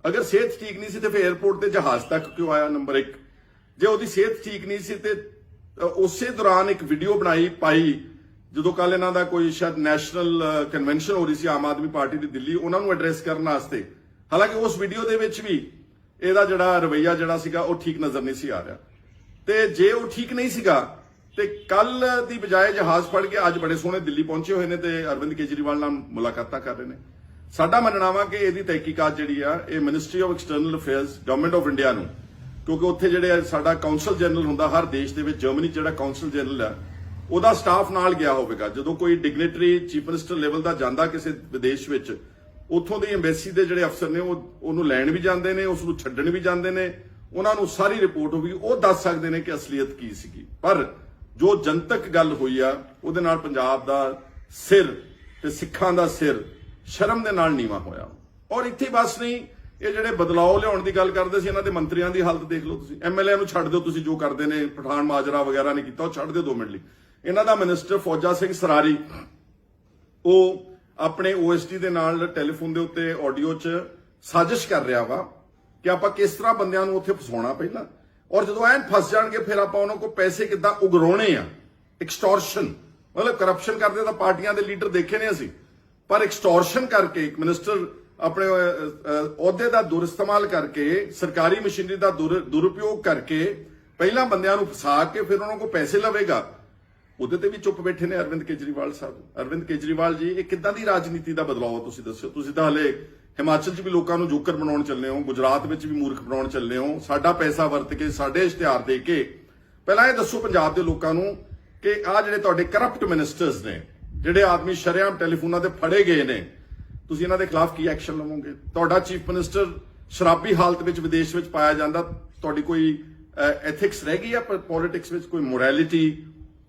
ਅਗਰ ਸਿਹਤ ਠੀਕ ਨਹੀਂ ਸੀ ਤੇ ਫਿਰ 에ਅਰਪੋਰਟ ਤੇ ਜਹਾਜ਼ ਤੱਕ ਕਿਉਂ ਆਇਆ ਨੰਬਰ 1 ਜੇ ਉਹਦੀ ਸਿਹਤ ਠੀਕ ਨਹੀਂ ਸੀ ਤੇ ਉਸੇ ਦੌਰਾਨ ਇੱਕ ਵੀਡੀਓ ਪਾਈ ਜਦੋਂ ਕੱਲ ਇਹਨਾਂ ਦਾ ਕੋਈ ਸ਼ਾਇਦ ਨੈਸ਼ਨਲ ਕਨਵੈਨਸ਼ਨ ਹੋ ਰਹੀ ਸੀ ਆਮ ਆਦਮੀ ਪਾਰਟੀ ਦੀ ਦਿੱਲੀ ਉਹਨਾਂ ਨੂੰ ਐਡਰੈਸ ਕਰਨ ਵਾਸਤੇ ਹਾਲਾਂਕਿ ਉਸ ਵੀਡੀਓ ਦੇ ਵਿੱਚ ਵੀ ਇਹਦਾ ਜਿਹੜਾ ਰਵੱਈਆ ਜਿਹੜਾ ਸੀਗਾ ਉਹ ਠੀਕ ਨਜ਼ਰ ਨਹੀਂ ਸੀ ਆ ਰਿਹਾ ਤੇ ਜੇ ਉਹ ਠੀਕ ਨਹੀਂ ਸੀਗਾ ਤੇ ਕੱਲ ਦੀ ਬਜਾਏ ਜਹਾਜ਼ ਫੜ ਕੇ ਅੱਜ ਬੜੇ ਸੋਹਣੇ ਦਿੱਲੀ ਪਹੁੰਚੇ ਹੋਏ ਨੇ ਤੇ ਅਰਵਿੰਦ ਕੇਜਰੀਵਾਲ ਨਾਲ ਮੁਲਾਕਾਤਾਂ ਕਰ ਰਹੇ ਨੇ ਸਾਡਾ ਮੰਨਣਾ ਵਾ ਕਿ ਇਹਦੀ ਤਹਿਕੀਕਾਤ ਜਿਹੜੀ ਆ ਇਹ ministry of external affairs government of India ਨੂੰ ਕਿਉਂਕਿ ਉੱਥੇ ਜਿਹੜੇ ਸਾਡਾ ਕਾਉਂਸਲ ਜਨਰਲ ਹੁੰਦਾ ਹਰ ਦੇਸ਼ ਦੇ ਵਿੱਚ ਜਰਮਨੀ ਜਿਹੜਾ ਕਾਉਂਸਲ ਜਨਰਲ ਆ ਉਹਦਾ ਸਟਾਫ ਨਾਲ ਗਿਆ ਹੋਵੇਗਾ ਜਦੋਂ ਕੋਈ ਡਿਗਨਿਟਰੀ ਚੀਫ ਮਿਨਿਸਟਰ ਲੈਵਲ ਦਾ ਜਾਂਦਾ ਕਿਸੇ ਵਿਦੇਸ਼ ਵਿੱਚ ਉੱਥੋਂ ਦੀ ਐਮਬੈਸੀ ਦੇ ਜਿਹੜੇ ਅਫਸਰ ਨੇ ਉਹਨੂੰ ਲੈਣ ਵੀ ਜਾਂਦੇ ਨੇ ਉਸ ਨੂੰ ਛੱਡਣ ਵੀ ਜਾਂਦੇ ਨੇ ਉਹਨਾਂ ਨੂੰ ਸਾਰੀ ਰਿਪੋਰਟ ਹੋਊਗੀ ਉਹ ਦੱਸ ਸਕਦੇ ਨੇ ਕਿ ਅਸਲੀਅਤ ਕੀ ਸੀਗੀ ਪਰ ਜੋ ਜਨਤਕ ਗੱਲ ਹੋਈ ਆ ਉਹਦੇ ਨਾਲ ਪੰਜਾਬ ਦਾ ਸਿਰ ਤੇ ਸਿੱਖਾਂ ਦਾ ਸਿਰ ਸ਼ਰਮ ਦੇ ਨਾਲ ਨੀਵਾ ਹੋਇਆ ਔਰ ਇੱਥੇ ਬਸ ਨਹੀਂ ਇਹ ਜਿਹੜੇ ਬਦਲਾਅ ਲਿਆਉਣ ਦੀ ਗੱਲ ਕਰਦੇ ਸੀ ਇਹਨਾਂ ਦੇ ਮੰਤਰੀਆਂ ਦੀ ਹਾਲਤ ਦੇਖ ਲਓ ਤੁਸੀਂ ਐਮਐਲਏ ਨੂੰ ਛੱਡ ਦਿਓ ਤੁਸੀਂ ਜੋ ਕਰਦੇ ਨੇ ਪਠਾਨ ਮਾਜਰਾ ਵਗੈਰਾ ਨੇ ਕੀਤਾ ਉਹ ਛੱਡ ਦਿਓ 2 ਮਿੰਟ ਲਈ ਇਹਨਾਂ ਦਾ ਮਿਨਿਸਟਰ ਫੌਜਾ ਸਿੰਘ ਸਰਾਰੀ ਉਹ ਆਪਣੇ ਓਐਸਟੀ ਦੇ ਨਾਲ ਟੈਲੀਫੋਨ ਦੇ ਉੱਤੇ ਆਡੀਓ 'ਚ ਸਾਜ਼ਿਸ਼ ਕਰ ਰਿਹਾ ਵਾ ਕਿ ਆਪਾਂ ਕਿਸ ਤਰ੍ਹਾਂ ਬੰਦਿਆਂ ਨੂੰ ਉੱਥੇ ਫਸਾਉਣਾ ਪਹਿਲਾਂ ਔਰ ਜਦੋਂ ਐਨ ਫਸ ਜਾਣਗੇ ਫਿਰ ਆਪਾਂ ਉਹਨਾਂ ਕੋਲ ਪੈਸੇ ਕਿੱਦਾਂ ਉਗਰਾਉਣੇ ਆ ਐਕਸਟੋਰਸ਼ਨ ਮਤਲਬ ਕਰਪਸ਼ਨ ਕਰਦੇ ਤਾਂ ਪਾਰਟੀਆਂ ਦੇ ਲੀਡਰ ਦੇਖੇ ਨੇ ਅਸੀਂ ਪਰ ਐਕਸਟੋਰਸ਼ਨ ਕਰਕੇ ਇੱਕ ਮਿਨਿਸਟਰ ਆਪਣੇ ਅਹੁਦੇ ਦਾ ਦੁਰਇਸਤੇਮਾਲ ਕਰਕੇ ਸਰਕਾਰੀ ਮਸ਼ੀਨਰੀ ਦਾ ਦੁਰਉਪਯੋਗ ਕਰਕੇ ਪਹਿਲਾਂ ਬੰਦਿਆਂ ਨੂੰ ਫਸਾ ਕੇ ਫਿਰ ਉਹਨਾਂ ਕੋਲ ਪੈਸੇ ਲਵੇਗਾ ਉਹਦੇ ਤੇ ਵੀ ਚੁੱਪ ਬੈਠੇ ਨੇ ਅਰਵਿੰਦ ਕੇਜਰੀਵਾਲ ਸਾਹਿਬ ਅਰਵਿੰਦ ਕੇਜਰੀਵਾਲ ਜੀ ਇਹ ਕਿੱਦਾਂ ਦੀ ਰਾਜਨੀਤੀ ਦਾ ਬਦਲਾਅ ਤੁਸੀਂ ਦੱਸੋ ਤੁਸੀਂ ਤਾਂ ਹਲੇ ਹਿਮਾਚਲ 'ਚ ਵੀ ਲੋਕਾਂ ਨੂੰ ਜੋਕਰ ਬਣਾਉਣ ਚੱਲੇ ਹੋ ਗੁਜਰਾਤ ਵਿੱਚ ਵੀ ਮੂਰਖ ਬਣਾਉਣ ਚੱਲੇ ਹੋ ਸਾਡਾ ਪੈਸਾ ਵਰਤ ਕੇ ਸਾਡੇ ਇਸ਼ਤਿਹਾਰ ਦੇ ਕੇ ਪਹਿਲਾਂ ਇਹ ਦੱਸੋ ਪੰਜਾਬ ਦੇ ਲੋਕਾਂ ਨੂੰ ਕਿ ਆਹ ਜਿਹੜੇ ਤੁਹਾਡੇ ਕਰਪਟ ਮਿਨਿਸਟਰਸ ਨੇ ਜਿਹੜੇ ਆਦਮੀ ਸ਼ਰੇਆਮ ਟੈਲੀਫੋਨਾਂ ਤੇ ਫੜੇ ਗਏ ਨੇ ਤੁਸੀਂ ਇਹਨਾਂ ਦੇ ਖਿਲਾਫ ਕੀ ਐਕਸ਼ਨ ਲਵੋਗੇ ਤੁਹਾਡਾ ਚੀਫ ਮਿਨਿਸਟਰ ਸ਼ਰਾਬੀ ਹਾਲਤ ਵਿੱਚ ਵਿਦੇਸ਼ ਵਿੱਚ ਪਾਇਆ ਜਾਂਦਾ ਤੁਹਾਡੀ ਕੋਈ ਐਥਿਕਸ ਰਹਿ ਗਈ ਆ ਪੋਲਿਟਿਕਸ ਵਿੱਚ ਕੋਈ ਮੋਰੈਲਿਟੀ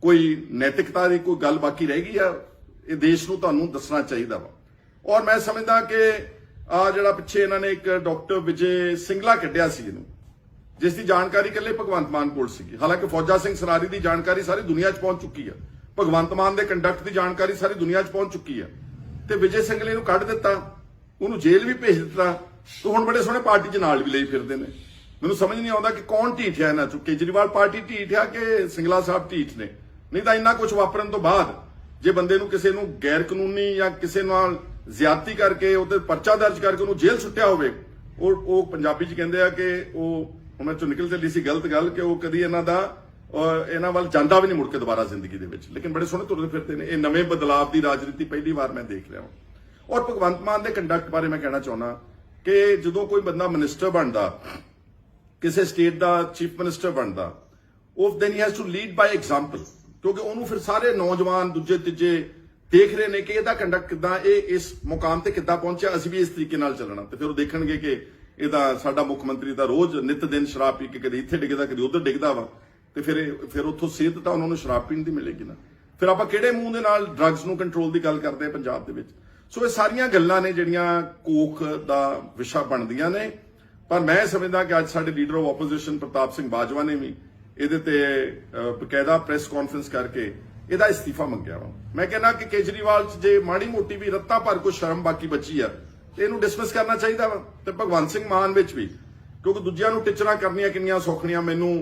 ਕੋਈ ਨੈਤਿਕਤਾ ਦੀ ਕੋਈ ਗੱਲ ਬਾਕੀ ਰਹਿ ਗਈ ਆ ਇਹ ਦੇਸ਼ ਨੂੰ ਤੁਹਾਨੂੰ ਦੱਸਣਾ ਚਾਹੀਦਾ ਵਾ ਔਰ ਮੈਂ ਸਮਝਦਾ ਕਿ ਆ ਜਿਹੜਾ ਪਿੱਛੇ ਇਹਨਾਂ ਨੇ ਇੱਕ ਡਾਕਟਰ ਵਿਜੇ ਸਿੰਗਲਾ ਕੱਢਿਆ ਸੀ ਇਹਨੂੰ ਜਿਸ ਦੀ ਜਾਣਕਾਰੀ ਇਕੱਲੇ ਭਗਵੰਤ ਮਾਨ ਕੋਲ ਸੀਗੀ ਹਾਲਾਂਕਿ ਫੌਜਾ ਸਿੰਘ ਸਰਾਰੀ ਦੀ ਜਾਣਕਾਰੀ ਸਾਰੀ ਦੁਨੀਆ 'ਚ ਪਹੁੰਚ ਚੁੱਕੀ ਆ ਭਗਵੰਤ ਮਾਨ ਦੇ ਕੰਡਕਟ ਦੀ ਜਾਣਕਾਰੀ ਸਾਰੀ ਦੁਨੀਆ 'ਚ ਪਹੁੰਚ ਚੁੱਕੀ ਆ ਤੇ ਵਿਜੇ ਸਿੰਗਲੇ ਨੂੰ ਕੱਢ ਦਿੱਤਾ ਉਹਨੂੰ ਜੇਲ੍ਹ ਵੀ ਭੇਜ ਦਿੱਤਾ ਤੇ ਹੁਣ ਬੜੇ ਸੋਹਣੇ ਪਾਰਟੀ 'ਚ ਨਾਲ ਵੀ ਲਈ ਫਿਰਦੇ ਨੇ ਮੈਨੂੰ ਸਮਝ ਨਹੀਂ ਆਉਂਦਾ ਕਿ ਕੌਣ ਢੀਠ ਹੈ ਇਹਨਾਂ ਚੋਂ, ਕੇਜਰੀਵਾਲ ਪਾਰਟੀ ਢੀਠ ਆ ਕਿ ਸਿੰਗਲਾ ਸਾਹਿਬ ਢੀਠ ਨੇ। ਨਹੀਂ ਤਾਂ ਇੰਨਾ ਕੁਝ ਵਾਪਰਨ ਤੋਂ ਬਾਅਦ ਜੇ ਬੰਦੇ ਨੂੰ ਕਿਸੇ ਨੂੰ ਗੈਰ ਕਾਨੂੰਨੀ ਜਾਂ ਕਿਸੇ ਨਾਲ ਜ਼ਿਆਦਤੀ ਕਰਕੇ ਉਹਤੇ ਪਰਚਾ ਦਰਜ ਕਰਕੇ ਉਹਨੂੰ ਜੇਲ੍ਹ ਸੁੱਟਿਆ ਹੋਵੇ, ਉਹ ਪੰਜਾਬੀ 'ਚ ਕਹਿੰਦੇ ਆ ਕਿ ਉਹ ਉਹਨਾਂ ਚੋਂ ਨਿਕਲ ਚੱਲੀ ਸੀ ਗਲਤ ਗੱਲ ਕਿ ਉਹ ਕਦੀ ਇਹਨਾਂ ਵੱਲ ਜਾਂਦਾ ਵੀ ਨਹੀਂ ਮੁੜ ਕੇ ਦੁਬਾਰਾ ਜ਼ਿੰਦਗੀ ਦੇ ਵਿੱਚ। ਲੇਕਿਨ ਬੜੇ ਸੋਹਣੇ ਤੁਰਦੇ ਫਿਰਦੇ ਨੇ। ਇਹ ਨਵੇਂ ਬਦਲਾਵ ਦੀ ਰਾਜਨੀਤੀ ਪਹਿਲੀ ਵਾਰ ਮੈਂ ਦੇਖ ਰਿਹਾ ਹਾਂ। ਔਰ ਭਗਵੰਤ ਮਾਨ ਦੇ ਕੰਡਕਟ ਬਾਰੇ ਮੈਂ ਕਹਿਣਾ ਚਾਹੁੰਦਾ ਕਿ ਜਦੋਂ ਕੋਈ ਬੰਦਾ ਮਿਨਿਸਟਰ ਬਣਦਾ, ਕਿਸੇ ਸਟੇਟ ਦਾ ਚੀਫ ਮਿਨਿਸਟਰ ਬਣਦਾ, ਉਹ then he has to lead by example, ਕਿਉਂਕਿ ਉਹਨੂੰ ਫਿਰ ਸਾਰੇ ਨੌਜਵਾਨ ਦੂਜੇ ਤੀਜੇ ਦੇਖ ਰਹੇ ਨੇ ਕਿ ਇਹਦਾ ਕੰਡਕਟ ਕਿੱਦਾਂ, ਇਹ ਇਸ ਮੁਕਾਮ ਤੇ ਕਿੱਦਾਂ ਪਹੁੰਚਿਆ, ਅਸੀਂ ਵੀ ਇਸ ਤਰੀਕੇ ਨਾਲ ਚੱਲਣਾ। ਤੇ ਫਿਰ ਉਹ ਦੇਖਣਗੇ ਕਿ ਇਹਦਾ ਸਾਡਾ ਮੁੱਖ ਮੰਤਰੀ ਤਾਂ ਰੋਜ਼ ਨਿਤ ਦਿਨ ਸ਼ਰਾਬ ਪੀ ਕੇ ਕਦੇ ਇੱਥੇ ਡਿੱਗਦਾ ਕਦੇ ਉੱਧਰ ਡਿੱਗਦਾ ਵਾ, ਤੇ ਫਿਰ ਉੱਥੋਂ ਸਿਹਤ ਤਾਂ ਉਹਨਾਂ ਨੂੰ ਸ਼ਰਾਬ ਪੀਣ ਦੀ ਮਿਲੇਗੀ ਨਾ। ਫਿਰ ਆਪਾਂ ਕਿਹੜੇ ਮੂੰਹ ਦੇ ਨਾਲ ਡਰੱਗਸ ਨੂੰ ਕੰਟਰੋਲ ਦੀ ਗੱਲ ਕਰਦੇ ਆ ਪੰਜਾਬ ਦੇ ਵਿੱਚ। ਸੋ ਇਹ ਸਾਰੀਆਂ ਗੱਲਾਂ ਨੇ ਜਿਹੜੀਆਂ ਕੋਖ ਦਾ ਵਿਸ਼ਾ ਬਣਦੀਆਂ ਨੇ। ਪਰ ਮੈਂ ਸਮਝਦਾ ਕਿ ਅੱਜ ਸਾਡੇ ਲੀਡਰ ਆਫ ਆਪੋਜੀਸ਼ਨ ਪ੍ਰਤਾਪ ਸਿੰਘ ਬਾਜਵਾ ਨੇ ਵੀ ਇਹਦੇ ਤੇ ਬਕਾਇਦਾ ਪ੍ਰੈਸ ਕਾਨਫਰੰਸ ਕਰਕੇ ਇਹਦਾ ਅਸਤੀਫਾ ਮੰਗਿਆ ਵਾ। ਮੈਂ ਕਹਿੰਦਾ ਕਿ ਕੇਜਰੀਵਾਲ 'ਚ ਜੇ ਮਾੜੀ ਮੋਟੀ ਵੀ ਰੱਤਾ ਭਰ ਕੋਈ ਸ਼ਰਮ ਬਾਕੀ ਬਚੀ ਆ ਤੇ ਇਹਨੂੰ ਡਿਸਮਿਸ ਕਰਨਾ ਚਾਹੀਦਾ ਵਾ। ਤੇ ਭਗਵੰਤ ਸਿੰਘ ਮਾਨ ਵਿੱਚ ਵੀ, ਕਿਉਂਕਿ ਦੂਜਿਆਂ ਨੂੰ ਟਿਚਰਾਂ ਕਰਨੀਆਂ ਕਿੰਨੀਆਂ ਸੌਖਣੀਆਂ। ਮੈਨੂੰ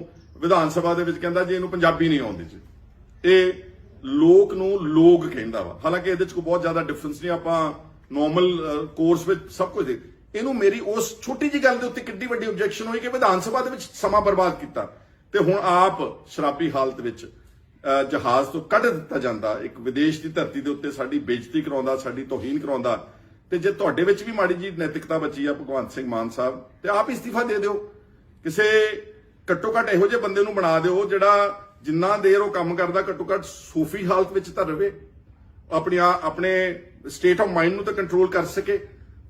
ਵਿਧਾਨ ਸਭਾ ਦੇ ਵਿੱਚ ਕਹਿੰਦਾ ਜੀ ਇਹਨੂੰ ਪੰਜਾਬੀ ਨਹੀਂ ਆਉਂਦੀ ਜੀ, ਇਹ ਲੋਕ ਨੂੰ ਲੋਕ ਕਹਿੰਦਾ ਵਾ। ਹਾਲਾਂਕਿ ਇਹਦੇ 'ਚ ਕੋਈ ਬਹੁਤ ਜ਼ਿਆਦਾ ਡਿਫਰੈਂਸ ਨਹੀਂ, ਆਪਾਂ ਨੋਰਮਲ ਕੋਰਸ ਵਿੱਚ ਸਭ ਕੁਝ ਦੇ। ਇਹਨੂੰ ਮੇਰੀ ਉਸ ਛੋਟੀ ਜਿਹੀ ਗੱਲ ਦੇ ਉੱਤੇ ਕਿੰਨੀ ਵੱਡੀ ਆਬਜੈਕਸ਼ਨ ਹੋਈ ਕਿ ਵਿਧਾਨ ਸਭਾ ਦੇ ਵਿੱਚ ਸਮਾਂ ਬਰਬਾਦ ਕੀਤਾ ਤੇ ਹੁਣ ਆਪ ਸ਼ਰਾਬੀ ਹਾਲਤ ਵਿੱਚ ਜਹਾਜ਼ ਤੋਂ ਕੱਢ ਦਿੱਤਾ ਜਾਂਦਾ, ਇੱਕ ਵਿਦੇਸ਼ ਦੀ ਧਰਤੀ ਦੇ ਉੱਤੇ ਸਾਡੀ ਬੇਇੱਜ਼ਤੀ ਕਰਾਉਂਦਾ, ਸਾਡੀ ਤੋਹੀਨ ਕਰਾਉਂਦਾ। ਤੇ ਜੇ ਤੁਹਾਡੇ ਵਿੱਚ ਵੀ ਮਾੜੀ ਜੀ ਨੈਤਿਕਤਾ ਬਚੀ ਆ ਭਗਵੰਤ ਸਿੰਘ ਮਾਨ ਸਾਹਿਬ, ਤੇ ਆਪ ਇਸਤੀਫਾ ਦੇ ਦਿਓ। ਕਿਸੇ ਘੱਟੋ ਘੱਟ ਇਹੋ ਜਿਹੇ ਬੰਦੇ ਨੂੰ ਬਣਾ ਦਿਓ ਜਿਹੜਾ ਜਿੰਨਾ ਦੇਰ ਉਹ ਕੰਮ ਕਰਦਾ ਘੱਟੋ ਘੱਟ ਸੂਫੀ ਹਾਲਤ ਵਿੱਚ ਤਾਂ ਰਵੇ, ਆਪਣੇ ਸਟੇਟ ਆਫ ਮਾਈਂਡ ਨੂੰ ਤਾਂ ਕੰਟਰੋਲ ਕਰ ਸਕੇ।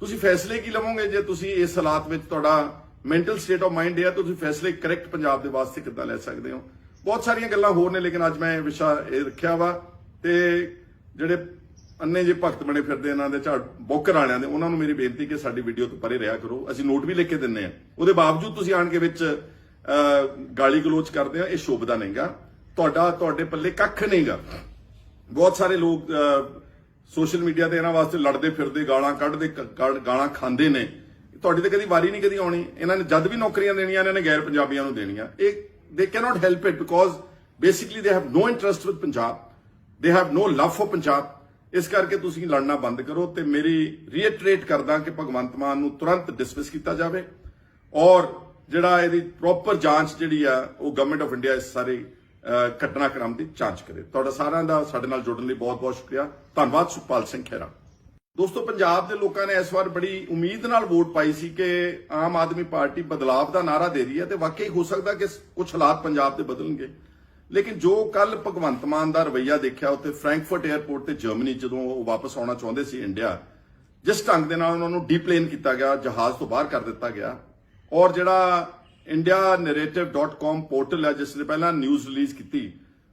ਤੁਸੀਂ ਫੈਸਲੇ ਕੀ ਲਵੋਗੇ ਜੇ ਤੁਸੀਂ ਇਸ ਹਾਲਾਤ ਵਿੱਚ ਤੁਹਾਡਾ ਮੈਂਟਲ ਸਟੇਟ ਆਫ ਮਾਈਂਡ ਹੈ, ਤੁਸੀਂ ਫੈਸਲੇ ਕਰੈਕਟ ਪੰਜਾਬ ਦੇ ਵਾਸਤੇ ਕਿੱਦਾਂ ਲੈ ਸਕਦੇ ਹੋ। ਬਹੁਤ ਸਾਰੀਆਂ ਗੱਲਾਂ ਹੋਰ ਨੇ, ਲੇਕਿਨ ਅੱਜ ਮੈਂ ਵਿਸ਼ਾ ਇਹ ਰੱਖਿਆ ਵਾ। ਤੇ ਜਿਹੜੇ ਅੰਨੇ ਜੇ ਭਗਤ ਬਣੇ ਫਿਰਦੇ ਇਹਨਾਂ ਦੇ ਝਾੜ ਬੋਕਰ ਵਾਲਿਆਂ ਦੇ, ਉਹਨਾਂ ਨੂੰ ਮੇਰੀ ਬੇਨਤੀ ਕਿ ਸਾਡੀ ਵੀਡੀਓ ਤੋਂ ਪਰੇ ਰਿਹਾ ਕਰੋ। ਅਸੀਂ ਨੋਟ ਵੀ ਲਿਖ ਕੇ ਦਿੰਨੇ ਆ, ਉਹਦੇ ਬਾਵਜੂਦ ਤੁਸੀਂ ਆਣ ਕੇ ਵਿੱਚ ਗਾਲੀ ਗਲੋਚ ਕਰਦੇ ਆ, ਇਹ ਸ਼ੋਭਦਾ ਨਹੀਂਗਾ। ਤੁਹਾਡੇ ਪੱਲੇ ਕੱਖ ਨਹੀਂਗਾ। ਬਹੁਤ ਸਾਰੇ ਲੋਕ ਸੋਸ਼ਲ ਮੀਡੀਆ ਤੇ ਇਹਨਾਂ ਵਾਸਤੇ ਲੜਦੇ ਫਿਰਦੇ, ਗਾਲਾਂ ਕੱਢਦੇ, ਗਾਲਾਂ ਖਾਂਦੇ ਨੇ। ਤੁਹਾਡੀ ਤਾਂ ਕਦੀ ਵਾਰੀ ਨਹੀਂ ਕਦੀ ਆਉਣੀ। ਇਹਨਾਂ ਨੇ ਜਦ ਵੀ ਨੌਕਰੀਆਂ ਦੇਣੀਆਂ ਇਹਨਾਂ ਨੇ ਗੈਰ ਪੰਜਾਬੀਆਂ ਨੂੰ ਦੇਣੀਆਂ। ਇਹ they cannot help it because basically they have no interest with Punjab, they have no love for Punjab। ਇਸ ਕਰਕੇ ਤੁਸੀਂ ਲੜਨਾ ਬੰਦ ਕਰੋ। ਤੇ ਮੇਰੀ ਰੀਇਟਰੇਟ ਕਰਦਾ ਕਿ ਭਗਵੰਤ ਮਾਨ ਨੂੰ ਤੁਰੰਤ ਡਿਸਮਿਸ ਕੀਤਾ ਜਾਵੇ ਔਰ ਜਿਹੜਾ ਇਹਦੀ ਪ੍ਰੋਪਰ ਜਾਂਚ ਜਿਹੜੀ ਆ ਉਹ ਗਵਰਨਮੈਂਟ ਆਫ ਇੰਡੀਆ ਇਸ ਸਾਰੇ ਘਟਨਾਕ੍ਰਮ ਦੀ ਜਾਂਚ ਕਰੇ। ਤੁਹਾਡਾ ਸਾਰਿਆਂ ਦਾ ਸਾਡੇ ਨਾਲ ਜੁੜਨ ਲਈ ਬਹੁਤ ਬਹੁਤ ਸ਼ੁਕਰੀਆ। ਧੰਨਵਾਦ। ਸੁਖਪਾਲ ਸਿੰਘ ਖਹਿਰਾ। ਦੋਸਤੋ, ਪੰਜਾਬ ਦੇ ਲੋਕਾਂ ਨੇ ਇਸ ਵਾਰ ਬੜੀ ਉਮੀਦ ਨਾਲ ਵੋਟ ਪਾਈ ਸੀ ਕਿ ਆਮ ਆਦਮੀ ਪਾਰਟੀ ਬਦਲਾਵ ਦਾ ਨਾਰਾ ਦੇ ਰਹੀ ਹੈ ਤੇ ਵਾਕਈ ਹੋ ਸਕਦਾ ਕਿ ਕੁਝ ਹਾਲਾਤ ਪੰਜਾਬ ਦੇ ਬਦਲਣਗੇ। ਲੇਕਿਨ ਜੋ ਕੱਲ ਭਗਵੰਤ ਮਾਨ ਦਾ ਰਵੱਈਆ ਦੇਖਿਆ ਉੱਥੇ ਫਰੈਂਕਫਰਟ 에ਅਰਪੋਰਟ ਤੇ ਜਰਮਨੀ ਜਦੋਂ ਉਹ ਵਾਪਸ ਆਉਣਾ ਚਾਹੁੰਦੇ ਸੀ ਇੰਡੀਆ, ਜਿਸ ਢੰਗ ਦੇ ਨਾਲ ਉਹਨਾਂ ਨੂੰ ਡੀਪਲੇਨ ਕੀਤਾ ਗਿਆ, ਜਹਾਜ਼ ਤੋਂ ਬਾਹਰ ਕਰ ਦਿੱਤਾ ਗਿਆ। ਔਰ ਜਿਹੜਾ indianarrative.com ਪੋਰਟਲ ਹੈ ਜਿਸ ਨੇ ਪਹਿਲਾਂ ਨਿਊਜ਼ ਰਿਲੀਜ਼ ਕੀਤੀ,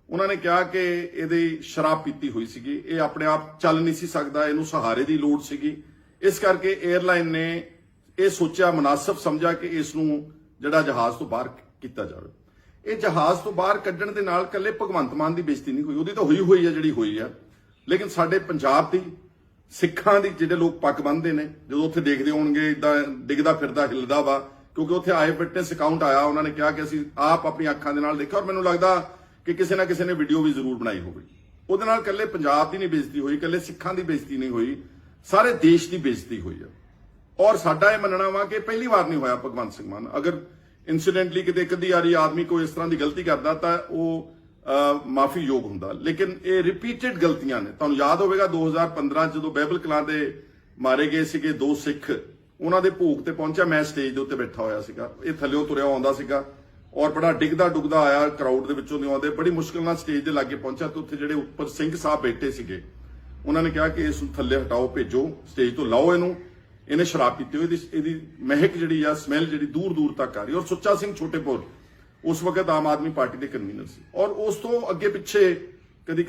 ਉਹਨਾਂ ਨੇ ਕਿਹਾ ਕਿ ਇਹਦੀ ਸ਼ਰਾਬ ਪੀਤੀ ਹੋਈ ਸੀਗੀ, ਇਹ ਆਪਣੇ ਆਪ ਚੱਲ ਨਹੀਂ ਸੀ ਸਕਦਾ, ਇਹਨੂੰ ਸਹਾਰੇ ਦੀ ਲੋੜ ਸੀਗੀ। ਇਸ ਕਰਕੇ 에ਅਰਲਾਈਨ ਨੇ ਇਹ ਸੋਚਿਆ, ਮੁਨਾਸਬ ਸਮਝਿਆ ਕਿ ਇਸ ਨੂੰ ਜਿਹੜਾ ਜਹਾਜ਼ ਤੋਂ ਬਾਹਰ ਕੀਤਾ ਜਾਵੇ। ਇਹ ਜਹਾਜ਼ ਤੋਂ ਬਾਹਰ ਕੱਢਣ ਦੇ ਨਾਲ ਇਕੱਲੇ ਭਗਵੰਤ ਮਾਨ ਦੀ ਬੇਇੱਜ਼ਤੀ ਨਹੀਂ ਹੋਈ, ਉਹਦੀ ਤਾਂ ਹੋਈ ਹੈ ਜਿਹੜੀ ਹੋਈ ਆ, ਲੇਕਿਨ ਸਾਡੇ ਪੰਜਾਬ ਦੀ, ਸਿੱਖਾਂ ਦੀ, ਜਿਹੜੇ ਲੋਕ ਪੱਗ ਬੰਨ੍ਹਦੇ ਨੇ, ਜਦੋਂ ਉੱਥੇ ਦੇਖਦੇ ਹੋਣਗੇ ਇਦਾਂ ਡਿੱਗਦਾ ਫਿਰਦਾ ਹਿੱਲਦਾ ਵਾ, ਕਿਉਂਕਿ ਉੱਥੇ ਆਏ ਵਿਟਨੈਸ ਅਕਾਊਂਟ ਆਇਆ, ਉਹਨਾਂ ਨੇ ਕਿਹਾ ਕਿ ਅਸੀਂ ਆਪ ਆਪਣੀ ਅੱਖਾਂ ਦੇ ਨਾਲ ਦੇਖਿਆ। ਔਰ ਮੈਨੂੰ ਲੱਗਦਾ ਕਿ ਕਿਸੇ ਨਾ ਕਿਸੇ ਨੇ ਵੀਡੀਓ ਵੀ ਜ਼ਰੂਰ ਬਣਾਈ ਹੋਵੇ। ਉਹਦੇ ਨਾਲ ਇਕੱਲੇ ਪੰਜਾਬ ਦੀ ਨਹੀਂ ਬੇਇੱਜ਼ਤੀ ਹੋਈ, ਇਕੱਲੇ ਸਿੱਖਾਂ ਦੀ ਬੇਇੱਜ਼ਤੀ ਨਹੀਂ ਹੋਈ, ਸਾਰੇ ਦੇਸ਼ ਦੀ ਬੇਇੱਜ਼ਤੀ ਹੋਈ ਆ। ਔਰ ਸਾਡਾ ਇਹ ਮੰਨਣਾ ਵਾ ਕਿ ਪਹਿਲੀ ਵਾਰ ਨਹੀਂ ਹੋਇਆ ਭਗਵੰਤ ਸਿੰਘ ਮਾਨ। ਅਗਰ ਇਨਸੀਡੈਂਟਲੀ ਕਿਤੇ ਇੱਕ ਅੱਧੀ ਵਾਰੀ ਆਦਮੀ ਕੋਈ ਇਸ ਤਰ੍ਹਾਂ ਦੀ ਗਲਤੀ ਕਰਦਾ ਤਾਂ ਉਹ ਮਾਫੀਯੋਗ ਹੁੰਦਾ, ਲੇਕਿਨ ਇਹ ਰਿਪੀਟਡ ਗਲਤੀਆਂ ਨੇ। ਤੁਹਾਨੂੰ ਯਾਦ ਹੋਵੇਗਾ 2015 ਜਦੋਂ ਬਾਈਬਲ ਕਲਾਂ ਦੇ ਮਾਰੇ ਗਏ ਸੀਗੇ 2 ਸਿੱਖ, ਉਹਨਾਂ ਦੇ ਭੋਗ ਤੇ ਪਹੁੰਚਿਆ, ਮੈਂ ਸਟੇਜ ਦੇ ਉੱਤੇ ਬੈਠਾ ਹੋਇਆ ਸੀਗਾ, ਇਹ ਥੱਲਿਓਂ ਤੁਰਿਆ ਆਉਂਦਾ ਸੀਗਾ ਔਰ ਬੜਾ ਡਿੱਗਦਾ ਡੁੱਗਦਾ ਆਇਆ, ਕਰਾਊਡ ਦੇ ਵਿੱਚੋਂ ਦੀ ਆਉਂਦੇ, ਬੜੀ ਮੁਸ਼ਕਿਲ ਨਾਲ ਸਟੇਜ ਦੇ ਲਾਗੇ ਪਹੁੰਚਿਆ ਤੇ ਉੱਥੇ ਜਿਹੜੇ ਉੱਪਰ ਸਿੰਘ ਸਾਹਿਬ ਬੈਠੇ ਸੀਗੇ, ਉਹਨਾਂ ਨੇ ਕਿਹਾ ਕਿ ਇਸ ਨੂੰ ਥੱਲੇ ਹਟਾਓ, ਭੇਜੋ, ਸਟੇਜ ਤੋਂ ਲਾਓ ਇਹਨੂੰ, ਇਹਨੇ ਸ਼ਰਾਬ ਪੀਤੀ ਹੋਈ, ਇਹਦੀ ਮਹਿਕ ਜਿਹੜੀ ਆ, ਸਮੈਲ ਜਿਹੜੀ ਦੂਰ ਦੂਰ ਤੱਕ ਆ ਰਹੀ। ਔਰ ਸੁੱਚਾ ਸਿੰਘ ਛੋਟੇਪੁਰ ਉਸ ਵਕਤ ਆਮ ਆਦਮੀ ਪਾਰਟੀ ਦੇ ਕਨਵੀਨਰ ਸੀ। ਔਰ ਉਸ ਤੋਂ ਅੱਗੇ ਪਿੱਛੇ ਕਦੀ